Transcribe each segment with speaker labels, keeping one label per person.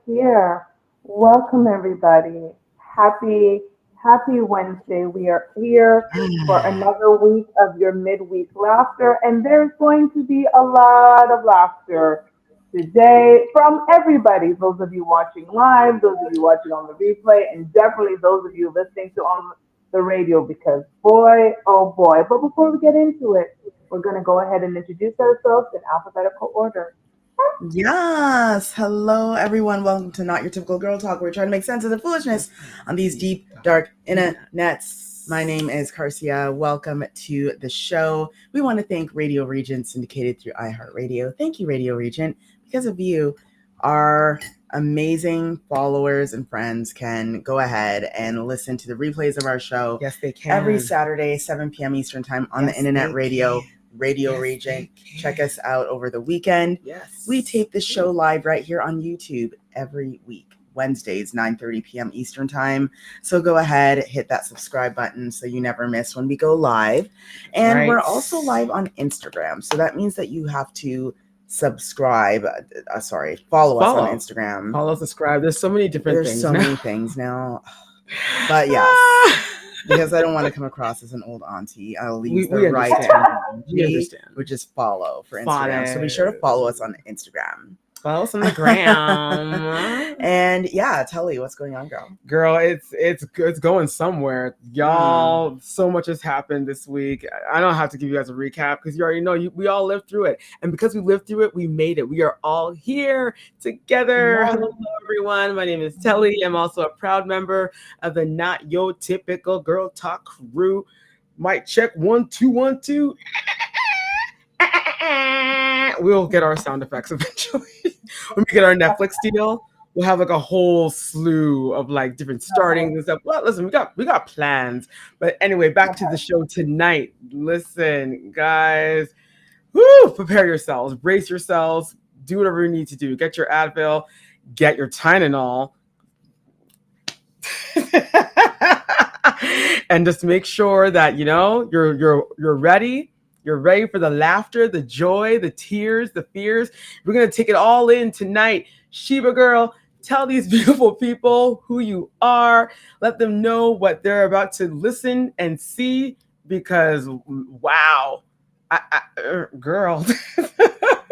Speaker 1: here. Welcome everybody. Happy happy Wednesday. We are here for another week of your midweek laughter and there's going to be a lot of laughter today from everybody. Those of you watching live, those of you watching on the replay, and definitely those of you listening to on the radio because boy, oh boy. But before we get into it, we're going to go ahead and introduce ourselves in alphabetical order.
Speaker 2: Yes. Hello, everyone. Welcome to Not Your Typical Girl Talk. We're trying to make sense of the foolishness on these deep, dark internets. My name is Carcia. Welcome to the show. We want to thank Radio Regent, syndicated through iHeartRadio. Thank you, Radio Regent. Because of you, our amazing followers and friends can go ahead and listen to the replays of our show.
Speaker 3: Yes, they can.
Speaker 2: Every Saturday, 7 p.m. Eastern Time on the internet radio. Radio Regent. Check us out over the weekend.
Speaker 3: Yes.
Speaker 2: We tape the show live right here on YouTube every week, Wednesdays, 9:30 p.m. Eastern Time. So go ahead, hit that subscribe button so you never miss when we go live. And we're also live on Instagram. So that means that you have to subscribe. Follow us on Instagram.
Speaker 3: Follow, subscribe. There's so many different things.
Speaker 2: There's so many things now. But yes. Because I don't want to come across as an old auntie. I'll leave the right terminology, which is follow for Instagram. So be sure to follow us on Instagram.
Speaker 3: Follow us on the gram.
Speaker 2: And yeah, Tully, what's going on, girl?
Speaker 3: Girl, it's going somewhere. Y'all, so much has happened this week. I don't have to give you guys a recap because you already know we all lived through it. And because we lived through it, we made it. We are all here together.
Speaker 1: Yes.
Speaker 3: Hello, everyone. My name is Telly. I'm also a proud member of the Not Your Typical Girl Talk crew. Mic check 1 2 1 2. We'll get our sound effects eventually. When we get our Netflix deal, we'll have like a whole slew of like different startings and stuff. Well, listen, we got plans. But anyway, back to the show tonight. Listen, guys, prepare yourselves, brace yourselves, do whatever you need to do. Get your Advil, get your Tylenol, and just make sure that you're ready. You're ready for the laughter, the joy, the tears, the fears. We're going to take it all in tonight. Sheba girl, tell these beautiful people who you are. Let them know what they're about to listen and see because, wow, girl.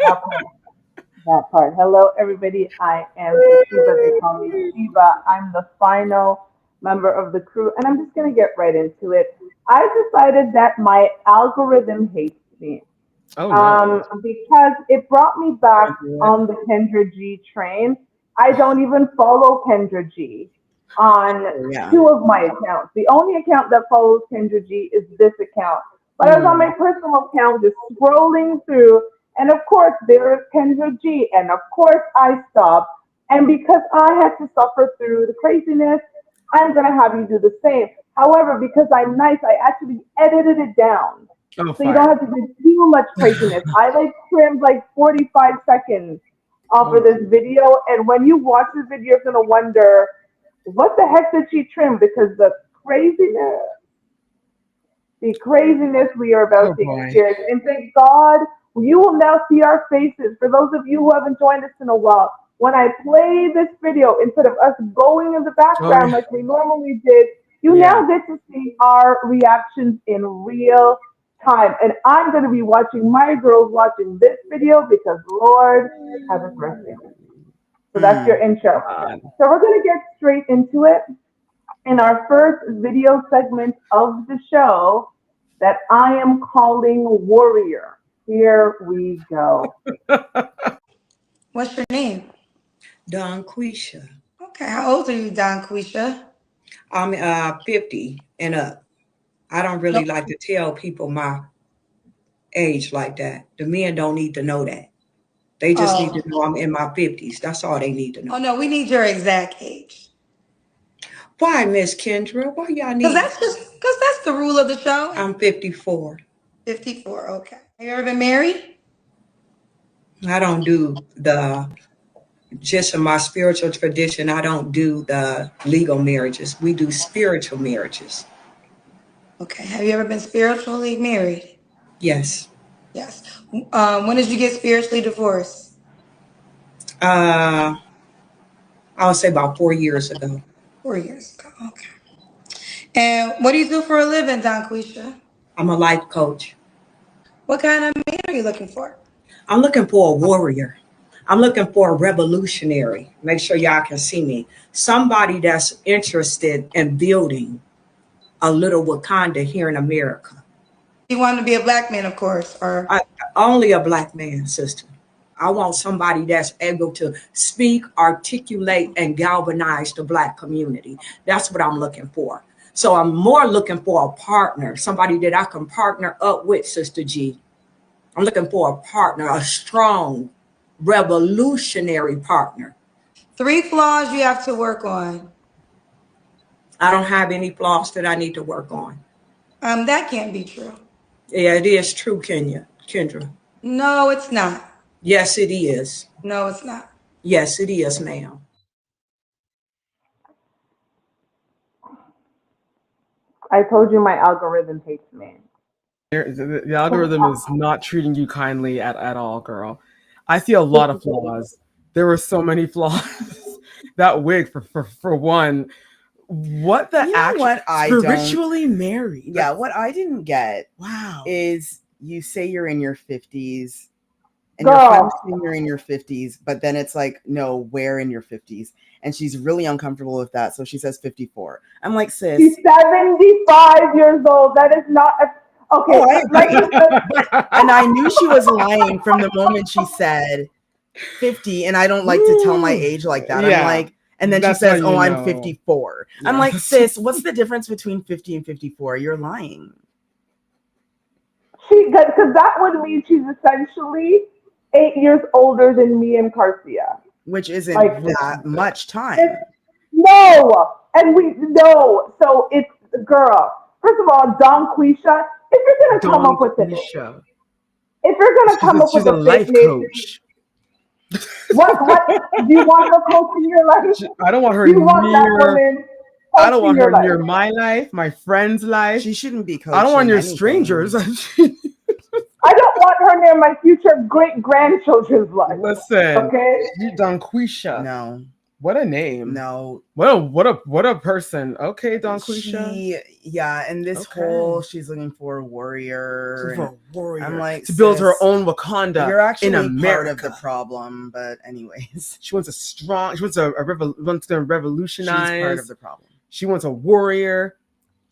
Speaker 1: That part. Hello, everybody. I am Sheba. They call me Sheba. I'm the final member of the crew, and I'm just going to get right into it. I decided that my algorithm hates me.
Speaker 3: Oh, no.
Speaker 1: Because it brought me back on the Kendra G train. I don't even follow Kendra G on two of my accounts. The only account that follows Kendra G is this account. But I was on my personal account just scrolling through, and of course there is Kendra G, and of course I stopped. And because I had to suffer through the craziness, I'm gonna have you do the same. However, because I'm nice, I actually edited it down. So you don't have to do too much craziness. I trimmed 45 seconds off of this video. And when you watch this video, you're gonna wonder, what the heck did she trim? Because the craziness we are about to experience. And thank God, you will now see our faces. For those of you who haven't joined us in a while, when I play this video, instead of us going in the background like we normally did, you now get to see our reactions in real time. And I'm going to be watching my girls watching this video because Lord have mercy. So that's your intro. So we're going to get straight into it in our first video segment of the show that I am calling Warrior. Here we go.
Speaker 4: What's your name?
Speaker 5: Don Quisha.
Speaker 4: Okay, how old are you, Don Quisha?
Speaker 5: I'm 50 and up. I don't really like to tell people my age like that. The men don't need to know that. They just need to know I'm in my 50s. That's all they need to know.
Speaker 4: Oh, no, we need your exact age.
Speaker 5: Why, Miss Kendra? Why y'all need?
Speaker 4: Because that's the rule of the show.
Speaker 5: I'm 54.
Speaker 4: 54, okay. Have you ever been married?
Speaker 5: I don't do just in my spiritual tradition, I don't do the legal marriages. We do spiritual marriages.
Speaker 4: Okay. Have you ever been spiritually married?
Speaker 5: Yes.
Speaker 4: Yes. When did you get spiritually divorced?
Speaker 5: I would say about 4 years ago.
Speaker 4: 4 years ago. Okay. And what do you do for a living, Donquisha?
Speaker 5: I'm a life coach.
Speaker 4: What kind of man are you looking for?
Speaker 5: I'm looking for a warrior. I'm looking for a revolutionary. Make sure y'all can see me. Somebody that's interested in building a little Wakanda here in America.
Speaker 4: You want to be a black man, of course, or
Speaker 5: Only a black man, sister. I want somebody that's able to speak, articulate, and galvanize the black community. That's what I'm looking for. So I'm more looking for a partner, somebody that I can partner up with, Sister G. I'm looking for a partner, a strong, revolutionary partner.
Speaker 4: 3 flaws you have to work on.
Speaker 5: I don't have any flaws that I need to work on.
Speaker 4: That can't be true.
Speaker 5: Yeah, it is true, Kendra.
Speaker 4: No, it's not.
Speaker 5: Yes, it is.
Speaker 4: No, it's not.
Speaker 5: Yes, it is, ma'am.
Speaker 1: I told you my algorithm hates me.
Speaker 3: The algorithm is not treating you kindly at all, girl. I see a lot of flaws. There were so many flaws. That wig, for one. What the
Speaker 2: what I
Speaker 3: spiritually married?
Speaker 2: Yeah, what I didn't get
Speaker 3: Wow.
Speaker 2: is you say you're in your 50s and
Speaker 1: Girl.
Speaker 2: your friends say you're in your 50s, but then it's like, no, where in your 50s? And she's really uncomfortable with that. So she says 54. I'm like, sis.
Speaker 1: She's 75 years old. That is not okay.
Speaker 2: Oh, and I knew she was lying from the moment she said 50. And I don't like to tell my age like that.
Speaker 3: Yeah.
Speaker 2: I'm like, and then
Speaker 3: That's
Speaker 2: she says,
Speaker 3: how you
Speaker 2: oh, I'm
Speaker 3: know.
Speaker 2: 54.
Speaker 3: Yeah.
Speaker 2: I'm like, sis, what's the difference between 50 and 54? You're lying.
Speaker 1: Because that would mean she's essentially 8 years older than me and Carcia.
Speaker 2: Which isn't
Speaker 1: Like,
Speaker 2: that much time.
Speaker 1: No, and we no. So it's girl. First of all, Donquisha. If you're gonna come up with it, if you're gonna come up
Speaker 3: She's
Speaker 1: with
Speaker 3: a
Speaker 1: a
Speaker 3: life
Speaker 1: fake name,
Speaker 3: coach.
Speaker 1: what do you want her coaching your life?
Speaker 3: I don't want her
Speaker 1: Do you want that
Speaker 3: near.
Speaker 1: woman
Speaker 3: I don't want her
Speaker 1: coaching your
Speaker 3: near
Speaker 1: life?
Speaker 3: my life, my friend's life.
Speaker 2: She shouldn't be coaching.
Speaker 3: I don't want near
Speaker 2: anything.
Speaker 3: strangers.
Speaker 1: I don't want her near my future great grandchildren's life.
Speaker 3: Listen,
Speaker 1: Okay.
Speaker 3: Donquisha.
Speaker 2: No.
Speaker 3: What a name.
Speaker 2: No.
Speaker 3: What a person. Okay, Donquisha.
Speaker 2: And this whole she's looking for a warrior.
Speaker 3: For a warrior.
Speaker 2: I'm like,
Speaker 3: to build her
Speaker 2: sis,
Speaker 3: own Wakanda.
Speaker 2: You're actually
Speaker 3: in America.
Speaker 2: part of the problem, but anyways.
Speaker 3: She wants wants to revolutionize.
Speaker 2: She's part of the problem.
Speaker 3: She wants a warrior.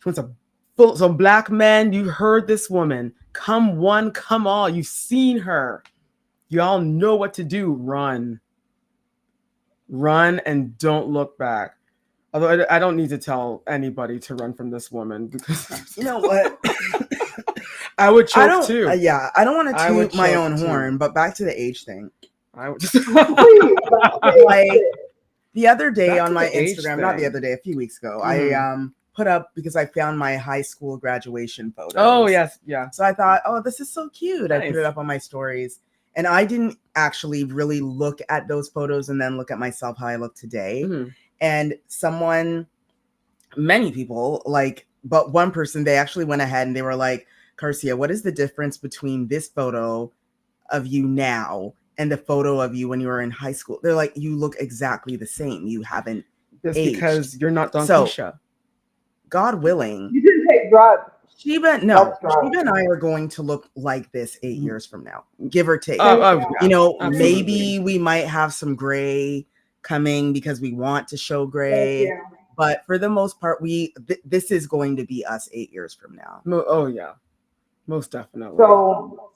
Speaker 3: She wants some black men. You heard this woman. Come one, come all. You've seen her. You all know what to do. Run. Run and don't look back. Although I don't need to tell anybody to run from this woman because
Speaker 2: you know what?
Speaker 3: I would choke too.
Speaker 2: I don't want to toot my own horn, but back to the age thing.
Speaker 3: I would just
Speaker 2: like the other day on my Instagram, not the other day, a few weeks ago, I put up because I found my high school graduation photos.
Speaker 3: Oh yes, yeah.
Speaker 2: So I thought, oh, this is so cute.
Speaker 3: Nice.
Speaker 2: I put it up on my stories. And I didn't actually really look at those photos and then look at myself how I look today.
Speaker 3: Mm-hmm.
Speaker 2: And many people, but one person, they actually went ahead and they were like, Carcia, what is the difference between this photo of you now and the photo of you when you were in high school? They're like, you look exactly the same. You haven't aged.
Speaker 3: Because you're not Donquisha.
Speaker 2: So, God willing.
Speaker 1: You didn't take drugs.
Speaker 2: Sheba and I are going to look like this 8 years from now, give or take.
Speaker 3: Absolutely.
Speaker 2: Maybe we might have some gray coming because we want to show gray, but for the most part, this is going to be us 8 years from now.
Speaker 3: Oh yeah, most definitely.
Speaker 1: So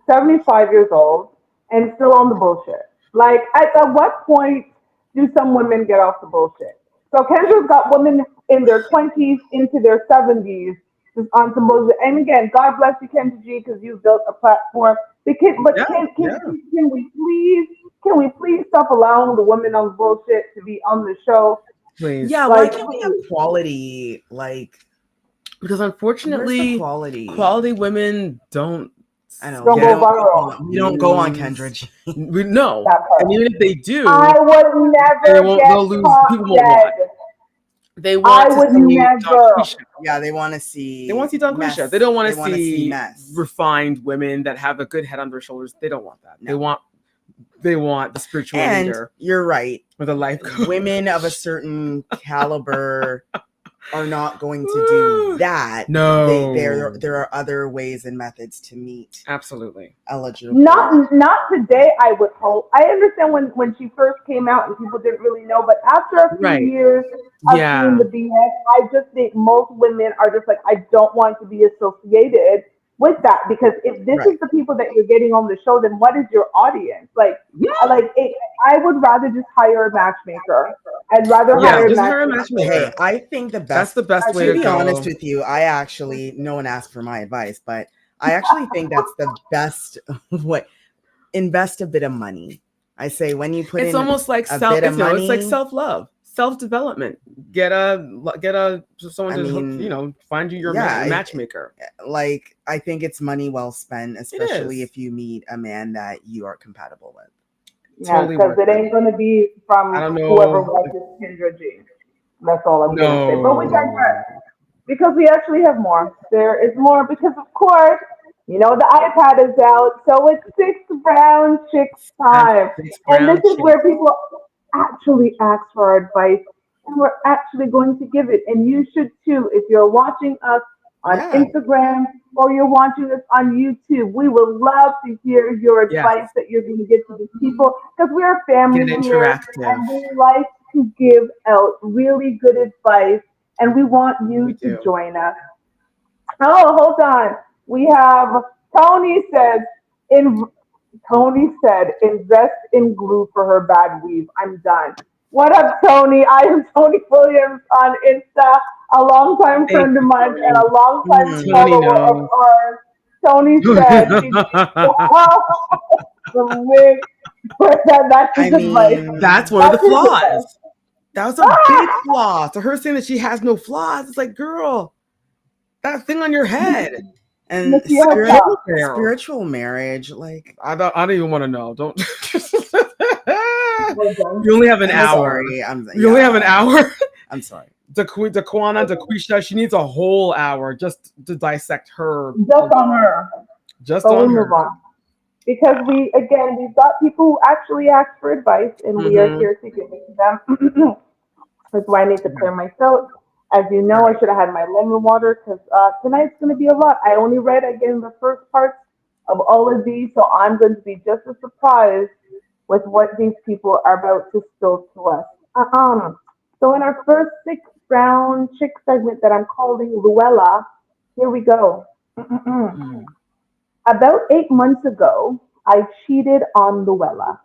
Speaker 1: 75 years old and still on the bullshit. Like, at what point do some women get off the bullshit? So Kendra's got women in their 20s into their 70s just on some bullshit. And again, God bless you, Kendra G, because you built a platform. Can we please stop allowing the women on bullshit to be on the show?
Speaker 3: Please.
Speaker 2: Yeah, why can't we have quality?
Speaker 3: Because unfortunately, quality women don't.
Speaker 2: I know.
Speaker 1: Don't go viral.
Speaker 2: We don't go on Kendra G.
Speaker 3: We know. And even if they do,
Speaker 1: I would never get
Speaker 3: they'll lose. People won't
Speaker 1: dead.
Speaker 3: watch. They want to see Donquisha.
Speaker 2: Yeah, they want to see.
Speaker 3: They want to see Donquisha. They don't want to see
Speaker 2: mess.
Speaker 3: refined women that have a good head on their shoulders. They don't want that.
Speaker 2: No.
Speaker 3: They want They want the spiritual
Speaker 2: And
Speaker 3: leader
Speaker 2: you're right.
Speaker 3: with a life coach.
Speaker 2: Women of a certain caliber are not going to do that.
Speaker 3: No.
Speaker 2: There are other ways and methods to meet
Speaker 3: Absolutely
Speaker 2: eligible.
Speaker 1: Not today, I would hope. I understand when she first came out and people didn't really know, but after a few years of seeing the BS, I just think most women are just like, I don't want to be associated with that, because if this is the people that you're getting on the show, then what is your audience? I would rather just hire a matchmaker. I'd rather hire a matchmaker.
Speaker 2: Hey, I think
Speaker 3: that's the best way
Speaker 2: to
Speaker 3: be
Speaker 2: honest with you. I actually, no one asked for my advice, but I actually think that's the best way. Invest a bit of money. I say when you put
Speaker 3: it's
Speaker 2: in
Speaker 3: almost like
Speaker 2: a bit of money,
Speaker 3: it's like self-love, self-development. Get someone to find you your matchmaker.
Speaker 2: Like, I think it's money well spent, especially if you meet a man that you are compatible with.
Speaker 1: Yeah, because it ain't going to be from whoever watches Kendra G. That's all I'm going to say. But we digress, because we actually have more. There is more, because of course, the iPad is out, so it's 6 brown chicks time. And this is where people actually ask for our advice, and we're actually going to give it. And you should too, if you're watching us on Instagram or you're watching us on YouTube. We would love to hear your advice that you're going to give to these people, because we are family here and we like to give out really good advice, and we want you to join us. Oh, hold on. We have Tony said invest in glue for her bad weave. I'm done. What up, Tony? I am Tony Williams on Insta, a longtime friend of mine and a longtime follower of ours. Tony said she the wig. That's his advice.
Speaker 3: That's one of the flaws. That was a big flaw. So her saying that she has no flaws, it's like, girl, that thing on your head.
Speaker 2: And spiritual marriage, like
Speaker 3: I don't even want to know. Don't. You only have an hour. You only have an hour.
Speaker 2: I'm sorry.
Speaker 3: Daquisha, she needs a whole hour just to dissect her.
Speaker 1: Just on her.
Speaker 3: We'll
Speaker 1: move on. Because we've got people who actually ask for advice, and we are here to give it to them. That's why I need to clear my throat. As you know, I should have had my lemon water, because tonight's going to be a lot. I only read again the first parts of all of these, so I'm going to be just as surprised with what these people are about to spill to us. So in our first 6 round chick segment that I'm calling Luella, here we go. About 8 months ago, I cheated on Luella.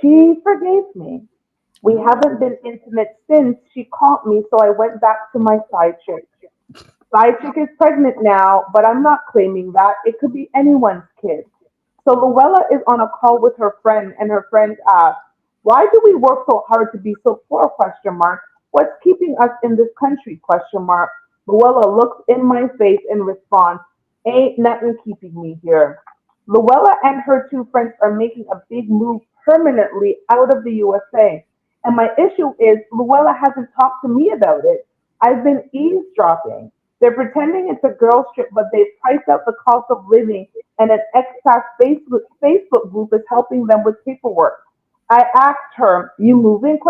Speaker 1: She forgave me. We haven't been intimate since she caught me, so I went back to my side chick. Side chick is pregnant now, but I'm not claiming that. It could be anyone's kid. So Luella is on a call with her friend, and her friend asks, "Why do we work so hard to be so poor? What's keeping us in this country? Luella looks in my face and responds, "Ain't nothing keeping me here." Luella and her 2 friends are making a big move permanently out of the USA. And my issue is Luella hasn't talked to me about it. I've been eavesdropping. They're pretending it's a girls trip, but they've priced out the cost of living, and an expat Facebook group is helping them with paperwork. I asked her, "You moving?"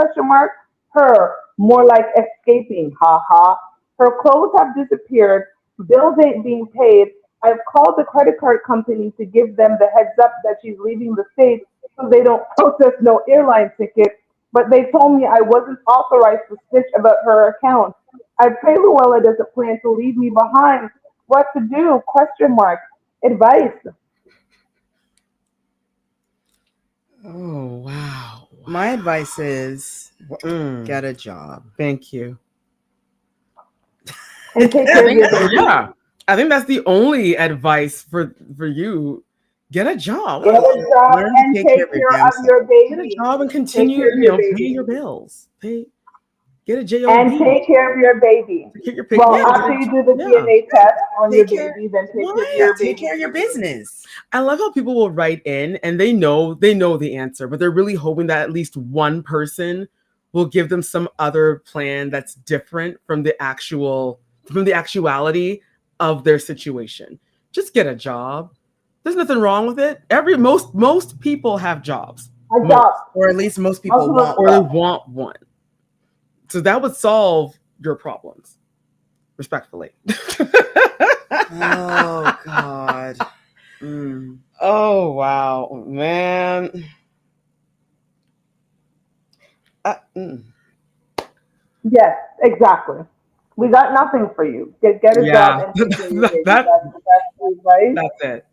Speaker 1: Her, more like escaping, haha. Her clothes have disappeared. Bills ain't being paid. I've called the credit card company to give them the heads up that she's leaving the States, so they don't process no airline ticket. But they told me I wasn't authorized to snitch about her account. I pray Luella doesn't plan to leave me behind. What to do? Advice.
Speaker 3: Oh, wow.
Speaker 2: My advice is get a job.
Speaker 3: Thank you.
Speaker 1: And take care of your baby.
Speaker 3: Yeah. I think that's the only advice for you. Get a job.
Speaker 1: Get a job and take care of your baby.
Speaker 3: Get a job and continue, paying your bills. Get a job.
Speaker 1: And take care of your baby. After you do the DNA test on your baby, then take care of your
Speaker 2: business.
Speaker 3: I love how people will write in and they know the answer, but they're really hoping that at least one person will give them some other plan that's different from the actuality of their situation. Just get a job. There's nothing wrong with it. Most people have jobs.
Speaker 1: I got,
Speaker 2: or at least most people
Speaker 1: Also,
Speaker 2: want.
Speaker 3: Or they want one. So that would solve your problems, respectfully.
Speaker 2: Oh God. Mm.
Speaker 3: Oh wow, man.
Speaker 1: yes, exactly. We got nothing for you. Get a
Speaker 3: Yeah,
Speaker 1: job and take care of your baby.
Speaker 3: that,
Speaker 1: That's advice.
Speaker 3: that's it.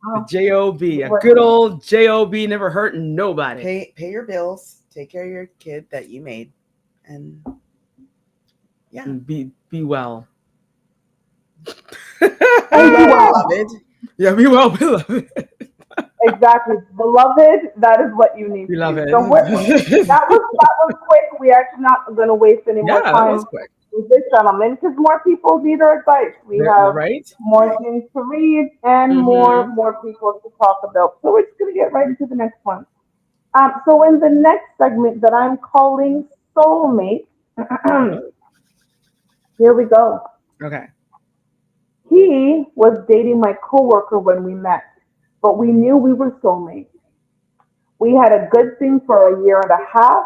Speaker 3: The
Speaker 1: Oh,
Speaker 3: job, a
Speaker 1: what-
Speaker 3: good old job, never hurting nobody.
Speaker 2: Pay your bills. Take care of your kid that you made, and yeah.
Speaker 3: And be well.
Speaker 1: And be well.
Speaker 2: Beloved.
Speaker 3: Yeah, be well, beloved.
Speaker 1: Exactly, beloved. That is what you need.
Speaker 3: Beloved.
Speaker 1: So that was quick. We actually not going to waste any more
Speaker 3: Yeah, that
Speaker 1: time
Speaker 3: was quick.
Speaker 1: with this gentleman because more people need our advice. We have
Speaker 3: Right?
Speaker 1: more things to read and more people to talk about. So we're just going to get right into the next one. So in the next segment that I'm calling Soulmate, here we go.
Speaker 3: Okay.
Speaker 1: He was dating my coworker when we met, but we knew we were soulmates. We had a good thing for a year and a half.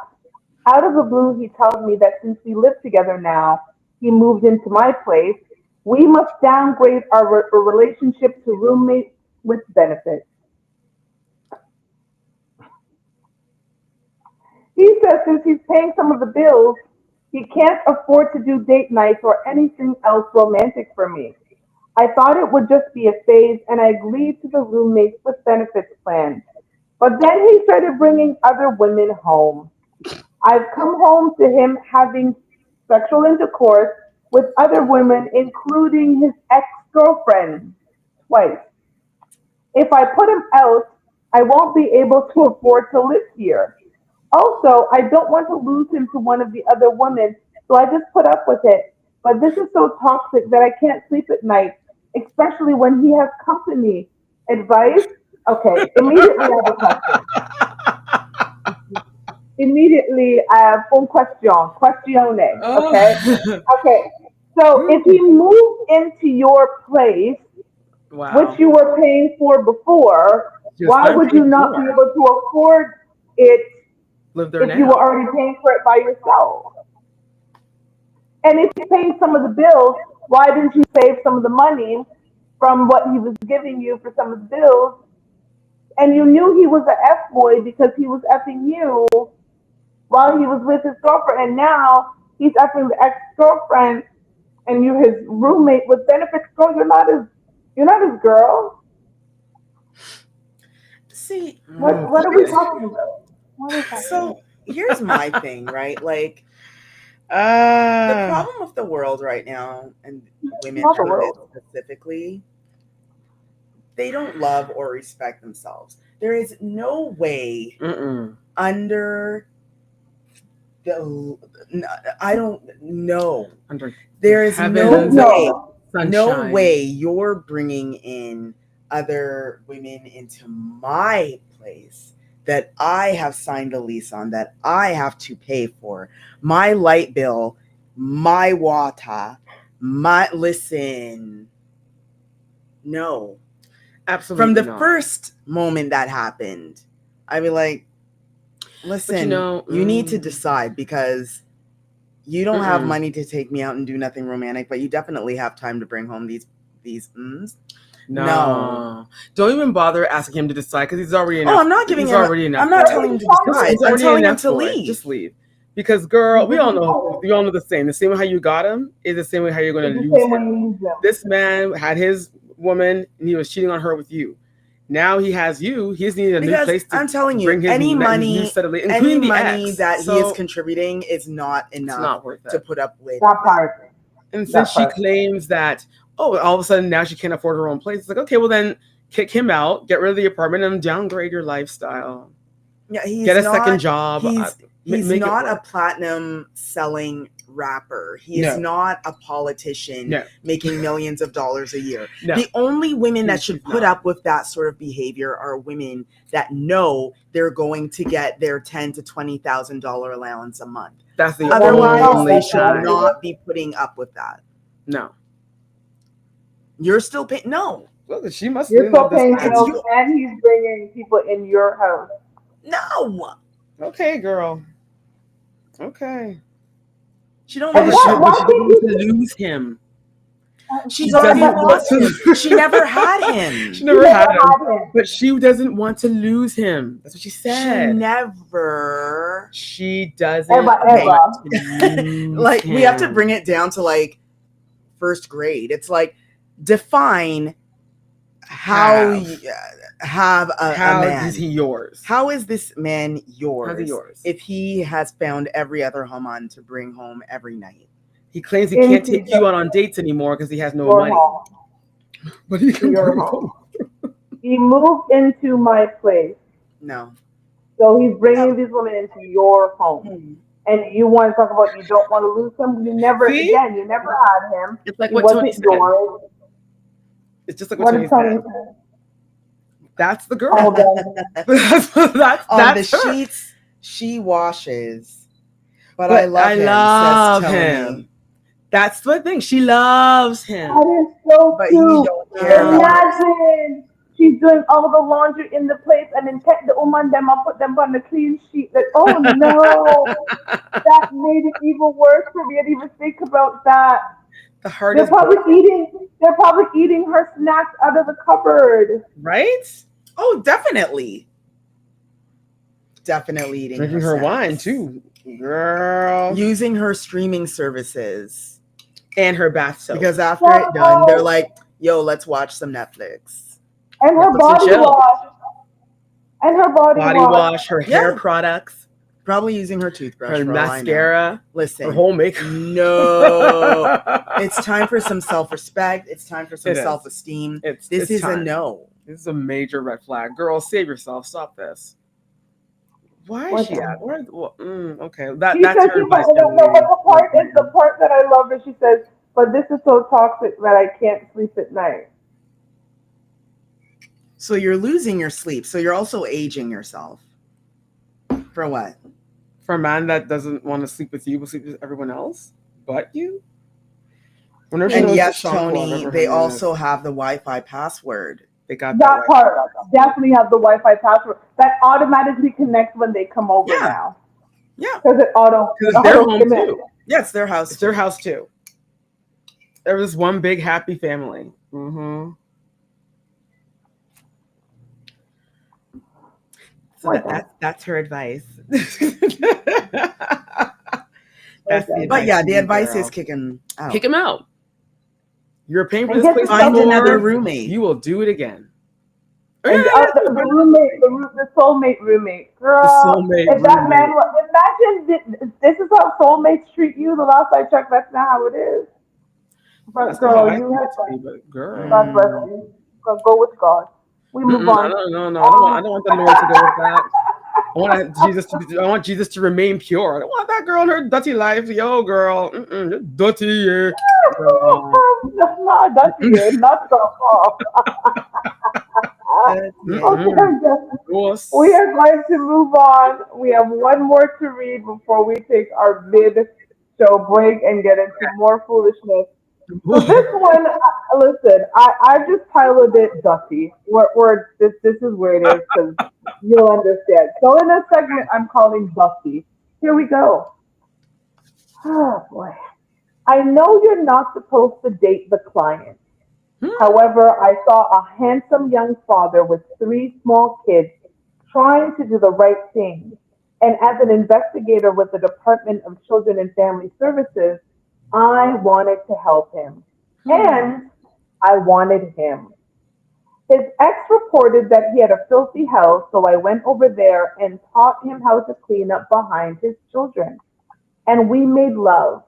Speaker 1: Out of the blue, he tells me that since we live together now, he moved into my place. We must downgrade our relationship to roommates with benefits. He says since he's paying some of the bills, he can't afford to do date nights or anything else romantic for me. I thought it would just be a phase and I agreed to the roommates with benefits plan. But then he started bringing other women home. I've come home to him having sexual intercourse with other women, including his ex-girlfriend, twice. If I put him out, I won't be able to afford to live here. Also, I don't want to lose him to one of the other women, so I just put up with it. But this is so toxic that I can't sleep at night, especially when he has company. Advice? Okay, immediately I have a question. Immediately I have un questione, okay?
Speaker 3: Oh.
Speaker 1: Okay, so if he moved into your place, which
Speaker 3: Wow.
Speaker 1: you were paying for before,
Speaker 3: Just
Speaker 1: why
Speaker 3: I'm
Speaker 1: would you
Speaker 3: paying
Speaker 1: not be
Speaker 3: more.
Speaker 1: able to afford it
Speaker 3: Live there
Speaker 1: if you were
Speaker 3: now.
Speaker 1: already paying for it by yourself? And if you're paying some of the bills, why didn't you save some of the money from what he was giving you for some of the bills? And you knew he was an F boy because he was effing you while he was with his girlfriend, and now he's effing the ex girlfriend, and you're his roommate with benefits. Girl, you're not his girl.
Speaker 2: See,
Speaker 1: What are we talking about? What is happening?
Speaker 2: so here's my thing, right? Like the
Speaker 3: Uh,
Speaker 2: problem with the world right now, and women
Speaker 1: Not the
Speaker 2: with it
Speaker 1: world.
Speaker 2: specifically, they don't love or respect themselves. There is no way under the I don't know.
Speaker 3: Under
Speaker 2: There is
Speaker 3: heavens,
Speaker 2: no
Speaker 3: sunshine.
Speaker 2: way you're bringing in other women into my place that I have signed a lease on, that I have to pay for. My light bill, my water, listen. No.
Speaker 3: Absolutely
Speaker 2: From the
Speaker 3: not.
Speaker 2: first moment that happened, I'd be like, listen, you need to decide, because you don't have money to take me out and do nothing romantic, but you definitely have time to bring home these
Speaker 3: No. Don't even bother asking him to decide, because he's already enough.
Speaker 2: Oh, I'm not giving
Speaker 3: he's
Speaker 2: him.
Speaker 3: already enough.
Speaker 2: I'm not telling him to decide.
Speaker 3: He's
Speaker 2: I'm
Speaker 3: already
Speaker 2: telling him
Speaker 3: enough
Speaker 2: to
Speaker 3: for it.
Speaker 2: leave.
Speaker 3: Just leave. Because girl, we all know the same. The same way how you got him is the same way how you're going to
Speaker 1: It's the
Speaker 3: lose
Speaker 1: same way
Speaker 3: him.
Speaker 1: you lose them.
Speaker 3: This man had his woman and he was cheating on her with you. Now he has you. He's needed a new place to
Speaker 2: I'm telling you,
Speaker 3: bring his
Speaker 2: any
Speaker 3: his
Speaker 2: money,
Speaker 3: new set of, including
Speaker 2: any
Speaker 3: the
Speaker 2: money
Speaker 3: ex.
Speaker 2: that
Speaker 3: So
Speaker 2: he is contributing is not
Speaker 3: it's
Speaker 2: enough
Speaker 3: not worth
Speaker 2: to
Speaker 3: it.
Speaker 2: put up with.
Speaker 1: That part.
Speaker 3: And
Speaker 1: That
Speaker 3: since she
Speaker 1: part.
Speaker 3: claims that, oh, all of a sudden now she can't afford her own place, it's like, okay, well then kick him out, get rid of the apartment, and downgrade your lifestyle.
Speaker 2: Yeah, he's
Speaker 3: Get a
Speaker 2: not,
Speaker 3: second job.
Speaker 2: He's
Speaker 3: make
Speaker 2: not
Speaker 3: it
Speaker 2: a
Speaker 3: work.
Speaker 2: platinum selling rapper. He
Speaker 3: No.
Speaker 2: is not a politician
Speaker 3: No.
Speaker 2: making millions of dollars a year.
Speaker 3: No.
Speaker 2: The only women that
Speaker 3: He's
Speaker 2: should
Speaker 3: not.
Speaker 2: put up with that sort of behavior are women that know they're going to get their $10,000 to $20,000 allowance a month.
Speaker 3: That's the
Speaker 2: Otherwise,
Speaker 3: only
Speaker 2: they should
Speaker 3: time.
Speaker 2: not be putting up with that.
Speaker 3: No.
Speaker 2: You're still paying. No.
Speaker 3: Well, she must
Speaker 1: You're
Speaker 3: really
Speaker 1: still
Speaker 3: love this
Speaker 1: paying
Speaker 3: man.
Speaker 1: bills, and he's bringing people in your house.
Speaker 2: No.
Speaker 3: Okay, girl. Okay.
Speaker 2: She don't
Speaker 3: But
Speaker 2: want
Speaker 3: she
Speaker 2: to.
Speaker 1: Why
Speaker 3: doesn't
Speaker 1: can't
Speaker 3: want to
Speaker 1: you?
Speaker 3: lose him.
Speaker 2: She
Speaker 3: doesn't
Speaker 2: already
Speaker 3: want
Speaker 2: lost him. She never had him.
Speaker 3: She never had him.
Speaker 1: had him.
Speaker 3: But she doesn't want to lose him. That's what she
Speaker 2: She
Speaker 3: said.
Speaker 2: never.
Speaker 3: She doesn't
Speaker 1: Ever.
Speaker 3: want to lose
Speaker 2: Like,
Speaker 3: him.
Speaker 2: we have to bring it down to like first grade. It's like, define how you have a man.
Speaker 3: Is he yours?
Speaker 2: How is this man yours?
Speaker 3: How's he yours?
Speaker 2: If he has found every other woman to bring home every night.
Speaker 3: He claims he can't take you out on dates anymore because he has no money.
Speaker 1: Home.
Speaker 3: But he can
Speaker 1: Your
Speaker 3: bring
Speaker 1: home. He moved into my place.
Speaker 2: No.
Speaker 1: So he's bringing these women into your home. And you want to talk about you don't want to lose him? You never,
Speaker 3: See?
Speaker 1: again, you never had him.
Speaker 3: It's like
Speaker 1: He
Speaker 3: what
Speaker 1: wasn't
Speaker 3: Tony said.
Speaker 1: yours.
Speaker 3: It's just like what Tony said. That's the girl.
Speaker 1: Oh,
Speaker 2: On
Speaker 3: that's
Speaker 2: the
Speaker 3: her.
Speaker 2: sheets she washes. But I
Speaker 3: love
Speaker 2: says
Speaker 3: him.
Speaker 2: Tony.
Speaker 3: That's the thing. She loves him.
Speaker 1: That is so
Speaker 2: But
Speaker 1: cute.
Speaker 2: you don't care about
Speaker 1: Imagine she's doing all the laundry in the place and then take the woman them and put them on the clean sheet. Like, oh no, that made it even worse for me to even think about that.
Speaker 3: The heart
Speaker 1: They're
Speaker 3: is
Speaker 1: probably eating her snacks out of the cupboard.
Speaker 3: right.
Speaker 2: Oh, definitely. Definitely eating
Speaker 3: Drinking her wine too, girl.
Speaker 2: Using her streaming services.
Speaker 3: And her bath soap.
Speaker 2: Because after it done, they're like, yo, let's watch some Netflix.
Speaker 1: And her body wash. And her body wash.
Speaker 3: Her hair products.
Speaker 2: Probably using her toothbrush.
Speaker 3: Her mascara.
Speaker 2: Listen.
Speaker 3: Her whole makeup.
Speaker 2: No. It's time for some self-respect. It's time for some self-esteem. This is
Speaker 3: time.
Speaker 2: a no.
Speaker 3: This is a major red flag. Girl, save yourself. Stop this. Why is she at? Okay. That's her advice.
Speaker 1: The part that I love is she says, but this is so toxic that I can't sleep at night.
Speaker 2: So you're losing your sleep. So you're also aging yourself. For what?
Speaker 3: For a man that doesn't want to sleep with you, will sleep with everyone else but you?
Speaker 2: And yes, Tony, they also have the Wi-Fi password.
Speaker 3: They got
Speaker 1: that part. Definitely have the Wi-Fi password that automatically connects when they come over now.
Speaker 2: Yeah.
Speaker 1: Because it auto.
Speaker 3: Because their home too.
Speaker 2: Yeah, it's their house.
Speaker 3: It's their house too. There was one big happy family. Mm-hmm. So that's her advice.
Speaker 2: But yeah, the advice is kick him out.
Speaker 3: Kick him out. You're paying for this place.
Speaker 2: Find another roommate.
Speaker 3: You will do it again.
Speaker 1: And the roommate, the soulmate roommate. Girl, if that man, imagine this is how soulmates treat you. The last I checked, that's not how it is. But girl, you have to.
Speaker 3: Girl.
Speaker 1: God bless you. Go with God. We move on.
Speaker 3: No. I don't want the Lord to go with that. I want Jesus to remain pure. I don't want that girl in her dirty life. Yo, girl. You're dirty, yeah.
Speaker 1: That's not dirty, not so far. Okay, we are going to move on. We have one more to read before we take our mid-show break and get into more foolishness. So this one, listen, I just titled it Dusty. This is where it is because you'll understand. So in this segment, I'm calling Dusty. Here we go. Oh boy. I know you're not supposed to date the client. However, I saw a handsome young father with 3 small kids trying to do the right thing. And as an investigator with the Department of Children and Family Services, I wanted to help him. And I wanted him. His ex reported that he had a filthy house, so I went over there and taught him how to clean up behind his children. And we made love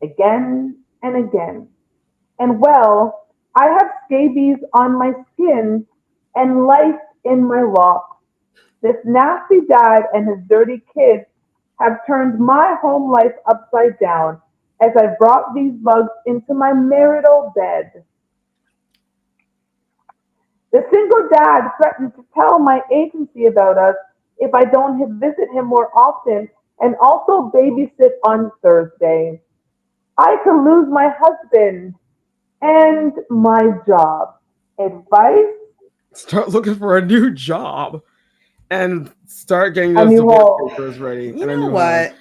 Speaker 1: again and again. And well, I have scabies on my skin and lice in my locks. This nasty dad and his dirty kids have turned my home life upside down as I brought these bugs into my marital bed. The single dad threatened to tell my agency about us if I don't visit him more often and also babysit on Thursday. I could lose my husband and my job. Advice?
Speaker 3: Start looking for a new job and start getting
Speaker 1: A
Speaker 3: those
Speaker 1: new
Speaker 3: divorce
Speaker 1: home.
Speaker 3: papers ready.
Speaker 2: You know what?